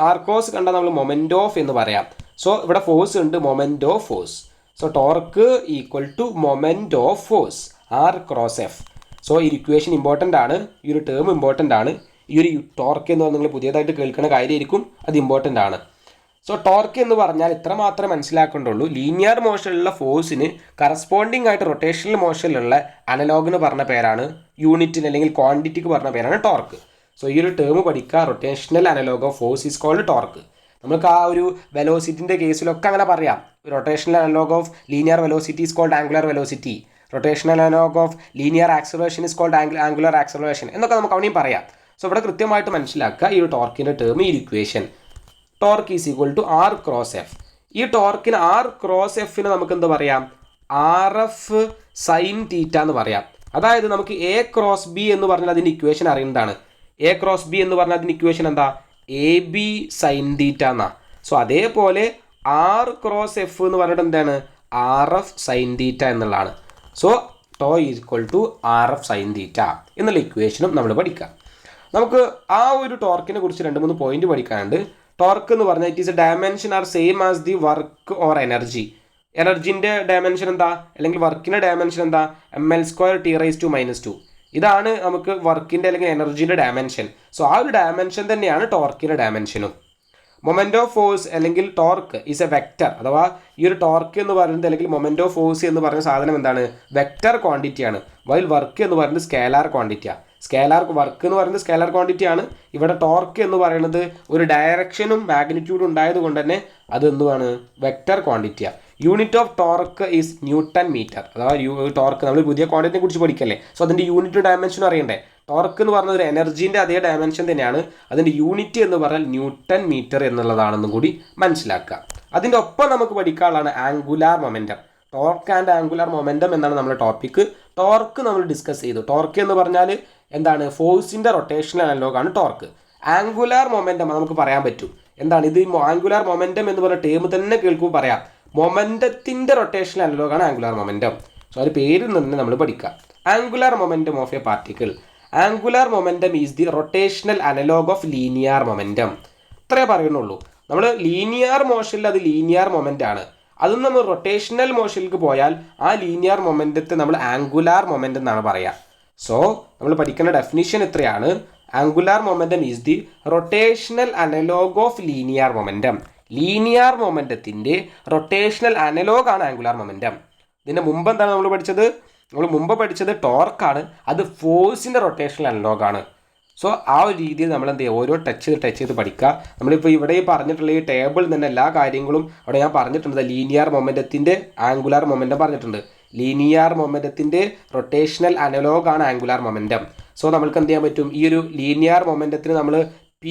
ആർ ക്രോസ് കണ്ടാൽ നമ്മൾ മൊമെൻ്റ് ഓഫ് എന്ന് പറയാം. സോ ഇവിടെ ഫോഴ്സ് ഉണ്ട്, moment of force. So torque equal to moment of force R cross F. So ഈ ഇക്വേഷൻ ഇമ്പോർട്ടൻ്റ് ആണ്, ഈ ഒരു ടേം ഇമ്പോർട്ടൻ്റ് ആണ്. ഈ ഒരു ടോർക്ക് എന്ന് പറഞ്ഞാൽ നിങ്ങൾ പുതിയതായിട്ട് കേൾക്കുന്ന കാര്യമായിരിക്കും, അത് ഇമ്പോർട്ടൻ്റ് ആണ്. സോ ടോർക്ക് എന്ന് പറഞ്ഞാൽ ഇത്ര മാത്രമേ മനസ്സിലാക്കേണ്ടുള്ളൂ. ലീനിയർ മോഷനിലുള്ള ഫോഴ്സിന് കറസ്പോണ്ടിങ് ആയിട്ട് റൊട്ടേഷണൽ മോഷനിലുള്ള അനലോഗിന് പറഞ്ഞ പേരാണ്, യൂണിറ്റിന് അല്ലെങ്കിൽ ക്വാണ്ടിറ്റിക്ക് പറഞ്ഞ പേരാണ് ടോർക്ക്. സോ ഈ ഒരു ടേം പഠിക്കുക, rotational analogue of force is called torque. നമുക്ക് ആ ഒരു വെലോസിറ്റിൻ്റെ കേസിലൊക്കെ അങ്ങനെ പറയാം. Rotational analogue of linear velocity is called angular velocity, rotational analogue of linear acceleration is called angular acceleration എന്നൊക്കെ നമുക്ക് അവിടെയും പറയാം. സോ ഇവിടെ കൃത്യമായിട്ട് മനസ്സിലാക്കുക ഈ ഒരു ടോർക്കിൻ്റെ ടേം, ഈ equation torque is equal to R cross F. ഈ ടോർക്കിന് ആർ ക്രോസ് എഫിന് നമുക്ക് എന്താ പറയാം, ആർ എഫ് സൈൻ തീറ്റ എന്ന് പറയാം. അതായത് നമുക്ക് എ ക്രോസ് ബി എന്ന് പറഞ്ഞാൽ അതിൻ്റെ ഇക്വേഷൻ അറിയുന്നതാണ്. എ ക്രോസ് ബി എന്ന് പറഞ്ഞാൽ അതിൻ്റെ ഇക്വേഷൻ എന്താ, എ ബി സൈൻ തീറ്റ എന്നാ. സോ അതേപോലെ ആർ ക്രോസ് എഫ് എന്ന് പറഞ്ഞിട്ട് എന്താണ്, ആർ എഫ് സൈൻ തീറ്റ എന്നുള്ളതാണ്. So tau equal to R F sine theta എന്നുള്ള ഇക്വേഷനും നമ്മൾ പഠിക്കാം. നമുക്ക് ആ ഒരു ടോർക്കിനെ കുറിച്ച് 2-3 പോയിന്റ് പഠിക്കാനുണ്ട്. ടോർക്ക് എന്ന് പറഞ്ഞാൽ it is a dimension are same as the work or energy. എനർജിൻ്റെ ഡയമെൻഷൻ എന്താ, അല്ലെങ്കിൽ വർക്കിൻ്റെ ഡയമെൻഷൻ എന്താ, ml² T⁻². ഇതാണ് നമുക്ക് വർക്കിൻ്റെ അല്ലെങ്കിൽ എനർജിൻ്റെ ഡയമെൻഷൻ. സോ ആ ഒരു ഡയമെൻഷൻ തന്നെയാണ് ടോർക്കിൻ്റെ ഡയമെൻഷനും. മൊമെൻ്റ് ഓഫ് ഫോഴ്സ് അല്ലെങ്കിൽ ടോർക്ക് ഈസ് എ വെക്റ്റർ. അഥവാ ഈ ഒരു ടോർക്ക് എന്ന് പറയുന്നത് അല്ലെങ്കിൽ മൊമെൻ്റ് ഓഫ് ഫോഴ്സ് എന്ന് പറയുന്ന സാധനം എന്താണ്, വെക്റ്റർ ക്വാണ്ടിറ്റിയാണ്. വൈൽ വർക്ക് എന്ന് പറയുന്നത് സ്കേലാർ ക്വാണ്ടിറ്റിയാണ്. വർക്ക് എന്ന് പറയുന്നത് സ്കേലാർ ക്വാണ്ടിറ്റിയാണ്. ഇവിടെ ടോർക്ക് എന്ന് പറയുന്നത് ഒരു ഡയറക്ഷനും മാഗ്നിറ്റ്യൂഡും ഉണ്ടായത് കൊണ്ട് തന്നെ അത് എന്തുവാണ്, വെക്റ്റർ ക്വാണ്ടിറ്റിയാണ്. Unit of torque is newton metre. അഥവാ ടോർക്ക് നമ്മൾ പുതിയ ക്വാണ്ടിറ്റിനെ കുറിച്ച് പഠിക്കല്ലേ. സോ അതിൻ്റെ യൂണിറ്റ് ഡയമെൻഷൻ അറിയണ്ടേ. ടോർക്ക് എന്ന് പറഞ്ഞ ഒരു എനർജീൻ്റെ അതേ ഡയമെൻഷൻ തന്നെയാണ്. അതിൻ്റെ യൂണിറ്റ് എന്ന് പറഞ്ഞാൽ ന്യൂട്ടൺ മീറ്റർ എന്നുള്ളതാണെന്നും കൂടി മനസ്സിലാക്കുക. അതിൻ്റെ ഒപ്പം നമുക്ക് പഠിക്കാനുള്ളതാണ് angular momentum. Torque and angular momentum എന്നാണ് നമ്മുടെ ടോപ്പിക്ക്. ടോർക്ക് നമ്മൾ ഡിസ്കസ് ചെയ്തു. ടോർക്ക് എന്ന് പറഞ്ഞാൽ എന്താണ്, ഫോഴ്സിൻ്റെ റൊട്ടേഷണൽ അനലോഗാണ് ടോർക്ക്. ആംഗുലാർ മൊമെൻറ്റം നമുക്ക് പറയാൻ പറ്റും. എന്താണ് ഇത്? ആംഗുലാർ മൊമെൻറ്റം എന്ന് പറഞ്ഞ ടേം തന്നെ കേൾക്കുമ്പോൾ പറയാം, മൊമെൻറ്റത്തിൻ്റെ റൊട്ടേഷണൽ അനലോഗാണ് ആംഗുലാർ മൊമെൻറ്റം. സോ ഒരു പേരിൽ നിന്ന് നമ്മൾ പഠിക്കാം. Angular momentum of A particle. Angular momentum is the rotational analogue of linear momentum. ഇത്രേ പറയുന്നുള്ളൂ. നമ്മൾ ലീനിയർ മോഷനിൽ അത് ലീനിയർ മൊമെൻ്റ് ആണ്. അതും നമ്മൾ റൊട്ടേഷണൽ മോഷനിലേക്ക് പോയാൽ ആ ലീനിയർ മൊമെൻറ്റത്തെ നമ്മൾ ആംഗുലാർ മൊമെൻ്റ് എന്നാണ് പറയുക. സോ നമ്മൾ പഠിക്കുന്ന ഡെഫിനിഷൻ ഇത്രയാണ്. Angular momentum is the rotational analogue of linear momentum. Linear മൊമെൻറ്റത്തിൻ്റെ റൊട്ടേഷണൽ അനലോഗാണ് ആംഗുലാർ മൊമെൻറ്റം. ഇതിൻ്റെ മുമ്പ് എന്താണ് നമ്മൾ പഠിച്ചത്? നമ്മൾ മുമ്പ് പഠിച്ചത് ടോർക്കാണ്. അത് ഫോഴ്സിൻ്റെ റൊട്ടേഷണൽ അനലോഗാണ്. സോ ആ ഒരു രീതിയിൽ നമ്മൾ എന്ത് ചെയ്യുക, ഓരോ ടച്ച് ചെയ്ത് പഠിക്കുക. നമ്മളിപ്പോൾ ഇവിടെ പറഞ്ഞിട്ടുള്ള ഈ ടേബിളിൽ തന്നെ എല്ലാ കാര്യങ്ങളും അവിടെ ഞാൻ പറഞ്ഞിട്ടുണ്ട്. ലീനിയർ മൊമെൻറ്റത്തിൻ്റെ ആംഗുലാർ മൊമെൻറ്റം പറഞ്ഞിട്ടുണ്ട്. ലീനിയർ മൊമെൻറ്റത്തിൻ്റെ റൊട്ടേഷണൽ അനലോഗാണ് ആംഗുലാർ മൊമെൻറ്റം. സോ നമുക്ക് എന്ത് ചെയ്യാൻ പറ്റും? ഈ ഒരു ലീനിയർ മൊമെൻറ്റത്തിന് നമ്മൾ P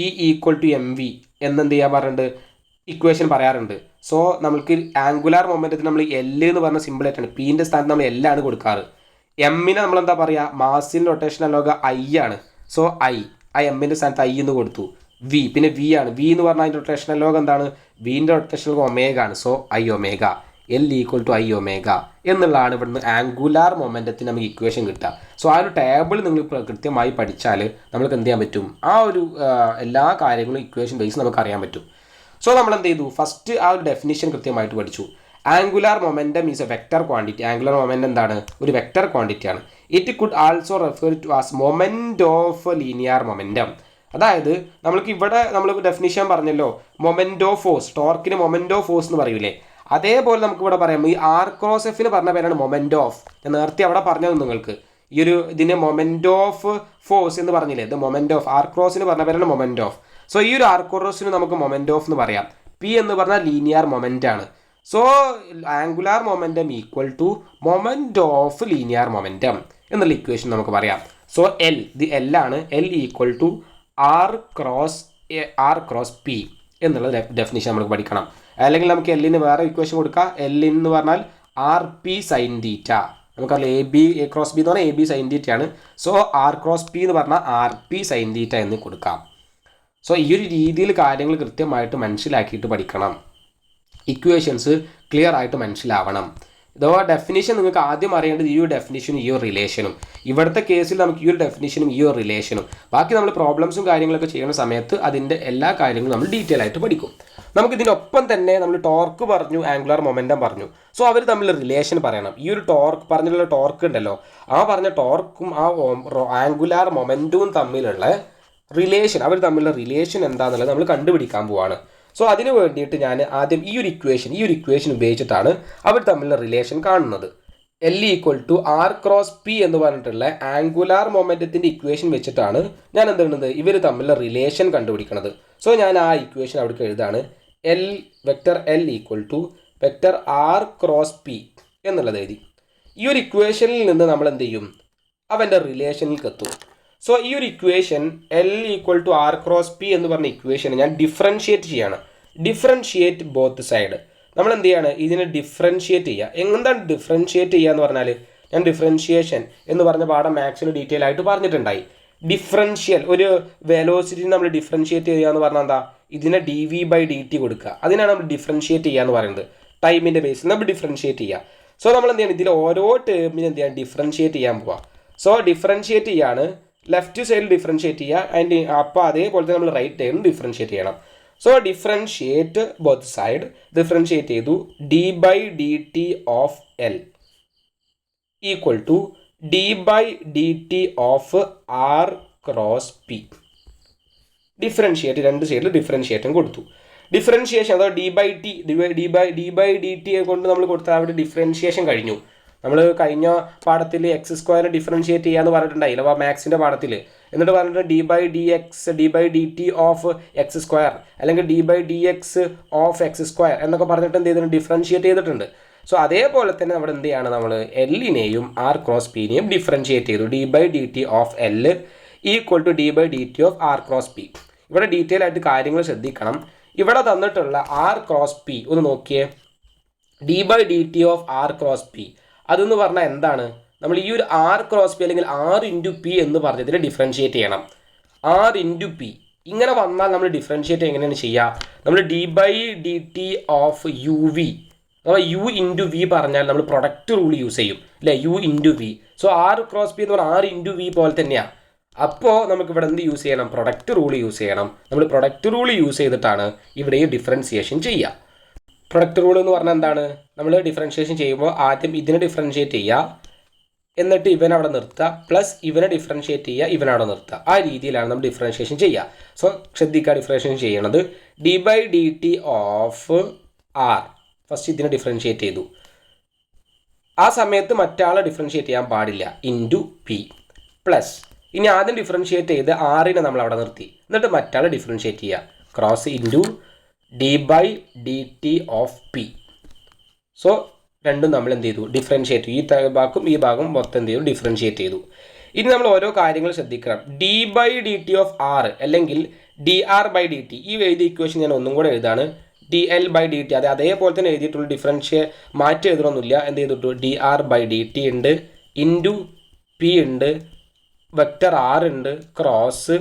= mv എന്നെന്ത് ചെയ്യാൻ പറഞ്ഞിട്ടുണ്ട്, ഇക്വേഷൻ പറയാറുണ്ട്. സോ നമുക്ക് ആംഗുലാർ മൊമെൻറ്റത്തിന് നമ്മൾ L എന്ന് പറഞ്ഞ സിമ്പിളായിട്ടാണ്, Pൻ്റെ സ്ഥാനത്ത് നമ്മൾ L ആണ് കൊടുക്കാറ്. എമ്മിനെ നമ്മൾ എന്താ പറയുക, മാസിൻ്റെ റൊട്ടേഷൻ അനലോഗ് I ആണ്. സോ ആ എമ്മിൻ്റെ സ്ഥാനത്ത് I എന്ന് കൊടുത്തു. പിന്നെ V ആണ്. V എന്ന് പറഞ്ഞാൽ അതിൻ്റെ റൊട്ടേഷൻ അനലോഗ് എന്താണ്? Vൻ്റെ റൊട്ടേഷൻ അനലോഗ് ഒമേഗ ആണ്. So I omega, L = I omega എന്നുള്ളതാണ് ഇവിടുന്ന് ആംഗുലാർ മൊമെൻറ്റത്തിന് നമുക്ക് ഇക്വേഷൻ കിട്ടുക. സോ ആ ഒരു ടേബിൾ നിങ്ങൾ കൃത്യമായി പഠിച്ചാൽ നമുക്ക് എന്ത് ചെയ്യാൻ പറ്റും, ആ ഒരു എല്ലാ കാര്യങ്ങളും ഇക്വേഷൻ ബേസ് നമുക്ക് അറിയാൻ പറ്റും. സോ നമ്മൾ എന്ത് ചെയ്തു, ഫസ്റ്റ് ആ ഒരു ഡെഫിനിഷൻ കൃത്യമായിട്ട് പഠിച്ചു. Angular momentum is a vector quantity. Angular momentum എന്താണ്? ഒരു വെക്റ്റർ ക്വാണ്ടിറ്റിയാണ്. It could also refer to as moment of linear momentum. അതായത് നമ്മൾക്ക് ഇവിടെ നമ്മൾ ഡെഫിനിഷൻ പറഞ്ഞല്ലോ, മൊമെൻറ്റ് ഓഫ് ഫോഴ്സ്, ടോർക്കിന് മൊമെൻറ്റ് ഓഫ് ഫോഴ്സ് എന്ന് പറയൂലേ, അതേപോലെ നമുക്ക് ഇവിടെ പറയാം ഈ R×F പറഞ്ഞ പേരാണ് മൊമെൻറ്റ് ഓഫ്. ഞാൻ നേരത്തെ അവിടെ പറഞ്ഞത് നിങ്ങൾക്ക് ഈ ഒരു ഇതിന് മൊമെൻറ്റ് ഓഫ് ഫോഴ്സ് എന്ന് പറഞ്ഞില്ലേ, ഇത് മൊമെൻറ്റ് ഓഫ് R×F പറഞ്ഞ പേരാണ് മൊമെൻറ്റ് ഓഫ്. സോ ഈ ഒരു R×F നമുക്ക് മൊമെൻറ്റ് ഓഫ് എന്ന് പറയാം. P എന്ന് പറഞ്ഞാൽ ലീനിയർ മൊമെൻ്റ് ആണ്. So angular momentum equal to moment of linear momentum എന്നുള്ള ഇക്വേഷൻ നമുക്ക് പറയാം. സോ ഇത് L ആണ്. L = R×P എന്നുള്ള ഡെഫിനിഷൻ നമുക്ക് പഠിക്കണം. അല്ലെങ്കിൽ നമുക്ക് Lന് വേറെ ഇക്വേഷൻ കൊടുക്കാം. L എന്ന് പറഞ്ഞാൽ RP sin θ. നമുക്കറിയാം A×B എന്ന് പറഞ്ഞാൽ AB sin θ ആണ്. സോ R×P എന്ന് പറഞ്ഞാൽ RP sin θ എന്ന് കൊടുക്കാം. സോ ഈ ഒരു രീതിയിൽ കാര്യങ്ങൾ കൃത്യമായിട്ട് മനസ്സിലാക്കിയിട്ട് പഠിക്കണം. ഇക്വേഷൻസ് ക്ലിയർ ആയിട്ട് മനസ്സിലാവണം. ഇതോ ഡെഫിനിഷൻ നിങ്ങൾക്ക് ആദ്യം അറിയേണ്ടത് ഈ ഒരു ഡെഫിനിഷനും ഈ ഒരു റിലേഷനും. ഇവിടുത്തെ കേസിൽ നമുക്ക് ഈ ഒരു ഡെഫിനിഷനും ഈ ഒരു റിലേഷനും, ബാക്കി നമ്മൾ പ്രോബ്ലംസും കാര്യങ്ങളൊക്കെ ചെയ്യുന്ന സമയത്ത് അതിൻ്റെ എല്ലാ കാര്യങ്ങളും നമ്മൾ ഡീറ്റെയിൽ ആയിട്ട് പഠിക്കും. നമുക്ക് ഇതിനൊപ്പം തന്നെ നമ്മൾ ടോർക്ക് പറഞ്ഞു, ആംഗുലാർ മൊമെൻറ്റം പറഞ്ഞു. സോ അവർ തമ്മിൽ റിലേഷൻ പറയണം. ഈ ഒരു ടോർക്ക് പറഞ്ഞിട്ടുള്ള ടോർക്ക് ഉണ്ടല്ലോ, ആ പറഞ്ഞ ടോർക്കും ആ ആംഗുലാർ മൊമെൻറ്റവും തമ്മിലുള്ള റിലേഷൻ, അവർ തമ്മിലുള്ള റിലേഷൻ എന്താണെന്നുള്ളത് നമ്മൾ കണ്ടുപിടിക്കാൻ പോവാണ്. സോ അതിന് വേണ്ടിയിട്ട് ഞാൻ ആദ്യം ഈ ഒരു ഇക്വേഷൻ ഉപയോഗിച്ചിട്ടാണ് അവർ തമ്മിലുള്ള റിലേഷൻ കാണുന്നത്. L = R×P എന്ന് പറഞ്ഞിട്ടുള്ള ആംഗുലാർ മൊമെൻറ്റത്തിൻ്റെ ഇക്വേഷൻ വെച്ചിട്ടാണ് ഞാൻ എന്ത് ചെയ്യുന്നത്, ഇവർ തമ്മിലുള്ള റിലേഷൻ കണ്ടുപിടിക്കുന്നത്. സോ ഞാൻ ആ ഇക്വേഷൻ അവിടേക്ക് എഴുതാണ്. വെക്റ്റർ L = വെക്റ്റർ R×P എന്നുള്ളത് എഴുതി. ഈ ഒരു ഇക്വേഷനിൽ നിന്ന് നമ്മൾ എന്ത് ചെയ്യും, അവൻ്റെ റിലേഷനിലേക്ക് എത്തും. സോ ഈ ഒരു ഇക്വേഷൻ L = R×P എന്ന് പറഞ്ഞ ഇക്വേഷൻ ഞാൻ ഡിഫറൻഷിയേറ്റ് ചെയ്യാണ്. Differentiate both side. നമ്മൾ എന്ത് ചെയ്യാണ്, ഇതിനെ ഡിഫറൻഷിയേറ്റ് ചെയ്യുക. എന്താണ് ഡിഫറൻഷിയേറ്റ് ചെയ്യുക എന്ന് പറഞ്ഞാൽ, ഞാൻ ഡിഫറൻഷിയേഷൻ എന്ന് പറഞ്ഞ പാഠം മാത്സിന് ഡീറ്റെയിൽ ആയിട്ട് പറഞ്ഞിട്ടുണ്ടായി. ഡിഫറൻഷ്യൽ ഒരു വെലോസിറ്റി നമ്മൾ ഡിഫറൻഷിയേറ്റ് ചെയ്യുക എന്ന് പറഞ്ഞാൽ എന്താ, ഇതിനെ dv/dt കൊടുക്കുക. അതിനാണ് നമ്മൾ ഡിഫറൻഷിയേറ്റ് ചെയ്യുക എന്ന് പറയുന്നത്. ടൈമിൻ്റെ ബേസിൽ നമ്മൾ ഡിഫറൻഷിയേറ്റ് ചെയ്യുക. സോ നമ്മൾ എന്ത് ചെയ്യണം, ഇതിൽ ഓരോ ടേമിനും എന്ത് ചെയ്യാൻ, ഡിഫറൻഷിയേറ്റ് ചെയ്യാൻ പോവാം. സോ ഡിഫറൻഷിയേറ്റ് ചെയ്യാണ്, ലെഫ്റ്റ് സൈഡിൽ ഡിഫറൻഷിയേറ്റ് ചെയ്യുക, അതിൻ്റെ അപ്പോൾ അതേപോലെ തന്നെ നമ്മൾ റൈറ്റ് സൈഡിൽ ഡിഫറൻഷിയേറ്റ് ചെയ്യണം. So differentiate both side, differentiate ചെയ്തു. d/dt of L = d/dt of R×P. Differentiate രണ്ട് സൈഡിൽ ഡിഫറൻഷിയേറ്റും കൊടുത്തു. ഡിഫറൻഷിയേഷൻ അഥവാ d/dt കൊണ്ട് നമ്മൾ കൊടുത്താൽ അവിടെ ഡിഫറൻഷിയേഷൻ കഴിഞ്ഞു. നമ്മൾ കഴിഞ്ഞ പാഠത്തിൽ x² ഡിഫറൻഷിയേറ്റ് ചെയ്യാന്ന് പറഞ്ഞിട്ടുണ്ടായില്ല, അപ്പോൾ മാത്സിൻ്റെ പാഠത്തിൽ. എന്നിട്ട് പറഞ്ഞിട്ട് d/dt ഓഫ് x² അല്ലെങ്കിൽ d/dx ഓഫ് x² എന്നൊക്കെ പറഞ്ഞിട്ട് എന്ത് ചെയ്തിട്ടുണ്ട്, ഡിഫറൻഷിയേറ്റ് ചെയ്തിട്ടുണ്ട്. സോ അതേപോലെ തന്നെ നമ്മുടെ എന്ത് ചെയ്യാണ്, നമ്മൾ Lനെയും R×Pനെയും ഡിഫറൻഷിയേറ്റ് ചെയ്തു. d/dt of L = d/dt of R×P. ഇവിടെ ഡീറ്റെയിൽ ആയിട്ട് കാര്യങ്ങൾ ശ്രദ്ധിക്കണം. ഇവിടെ തന്നിട്ടുള്ള R×P ഒന്ന് നോക്കിയേ. d/dt ഓഫ് R×P അതെന്ന് പറഞ്ഞാൽ എന്താണ്, നമ്മൾ ഈ ഒരു R×P അല്ലെങ്കിൽ R × P എന്ന് പറഞ്ഞതിനെ ഡിഫറൻഷിയേറ്റ് ചെയ്യണം. R × P ഇങ്ങനെ വന്നാൽ നമ്മൾ ഡിഫറൻഷിയേറ്റ് എങ്ങനെയാണ് ചെയ്യുക? നമ്മൾ d/dt ഓഫ് യു വി അഥവാ യു ഇൻറ്റു വി പറഞ്ഞാൽ നമ്മൾ പ്രൊഡക്റ്റ് റൂൾ യൂസ് ചെയ്യും അല്ലേ? U into V. So R cross P എന്ന് പറഞ്ഞാൽ ആർ ഇൻറ്റു വി പോലെ തന്നെയാണ്. അപ്പോൾ നമുക്ക് ഇവിടെ എന്ത് യൂസ് ചെയ്യണം? പ്രൊഡക്റ്റ് റൂൾ യൂസ് ചെയ്യണം. നമ്മൾ പ്രൊഡക്റ്റ് റൂൾ യൂസ് ചെയ്തിട്ടാണ് ഇവിടെ ഈ ഡിഫറൻസിയേഷൻ ചെയ്യുക. പ്രൊഡക്റ്റ് റൂൾ എന്ന് പറഞ്ഞാൽ എന്താണ്? നമ്മൾ ഡിഫറൻഷിയേഷൻ ചെയ്യുമ്പോൾ ആദ്യം ഇതിനെ ഡിഫറൻഷിയേറ്റ് ചെയ്യുക, എന്നിട്ട് ഇവനവിടെ നിർത്തുക, പ്ലസ് ഇവനെ ഡിഫറൻഷിയേറ്റ് ചെയ്യുക, ഇവനവിടെ നിർത്തുക. ആ രീതിയിലാണ് നമ്മൾ ഡിഫറൻഷിയേഷൻ ചെയ്യുക. സോ ശ്രദ്ധിക്കുക, ഡിഫറൻഷിയേഷൻ ചെയ്യണത് d/dt ഓഫ് ആർ. ഫസ്റ്റ് ഇതിനെ ഡിഫറൻഷിയേറ്റ് ചെയ്തു. ആ സമയത്ത് മറ്റാളെ ഡിഫറൻഷിയേറ്റ് ചെയ്യാൻ പാടില്ല. ഇൻറ്റു പി പ്ലസ് ഇനി ആദ്യം ഡിഫറൻഷിയേറ്റ് ചെയ്ത് ആറിനെ നമ്മൾ അവിടെ നിർത്തി, എന്നിട്ട് മറ്റാളെ ഡിഫറൻഷിയേറ്റ് ചെയ്യുക. Cross into d/dt of P. So രണ്ടും നമ്മൾ എന്ത് ചെയ്തു? ഡിഫറൻഷിയേറ്റ് ചെയ്തു. ഈ ഭാഗം മൊത്തം എന്ത് ചെയ്തു? ഡിഫറൻഷിയേറ്റ് ചെയ്തു. ഇനി നമ്മൾ ഓരോ കാര്യങ്ങൾ ശ്രദ്ധിക്കണം. d/dt ഓഫ് ആർ അല്ലെങ്കിൽ dr/dt. ഈ എഴുതിയ ഇക്വേഷൻ ഞാൻ ഒന്നും കൂടെ എഴുതാണ്. dl/dt. അതേപോലെ തന്നെ എഴുതിയിട്ടുള്ള മാറ്റി എഴുതണമെന്നില്ല. എന്ത് ചെയ്തിട്ടു? dr/dt ഉണ്ട്, ഇൻറ്റു പി ഉണ്ട്, വെക്റ്റർ ആർ ഉണ്ട്, ക്രോസ്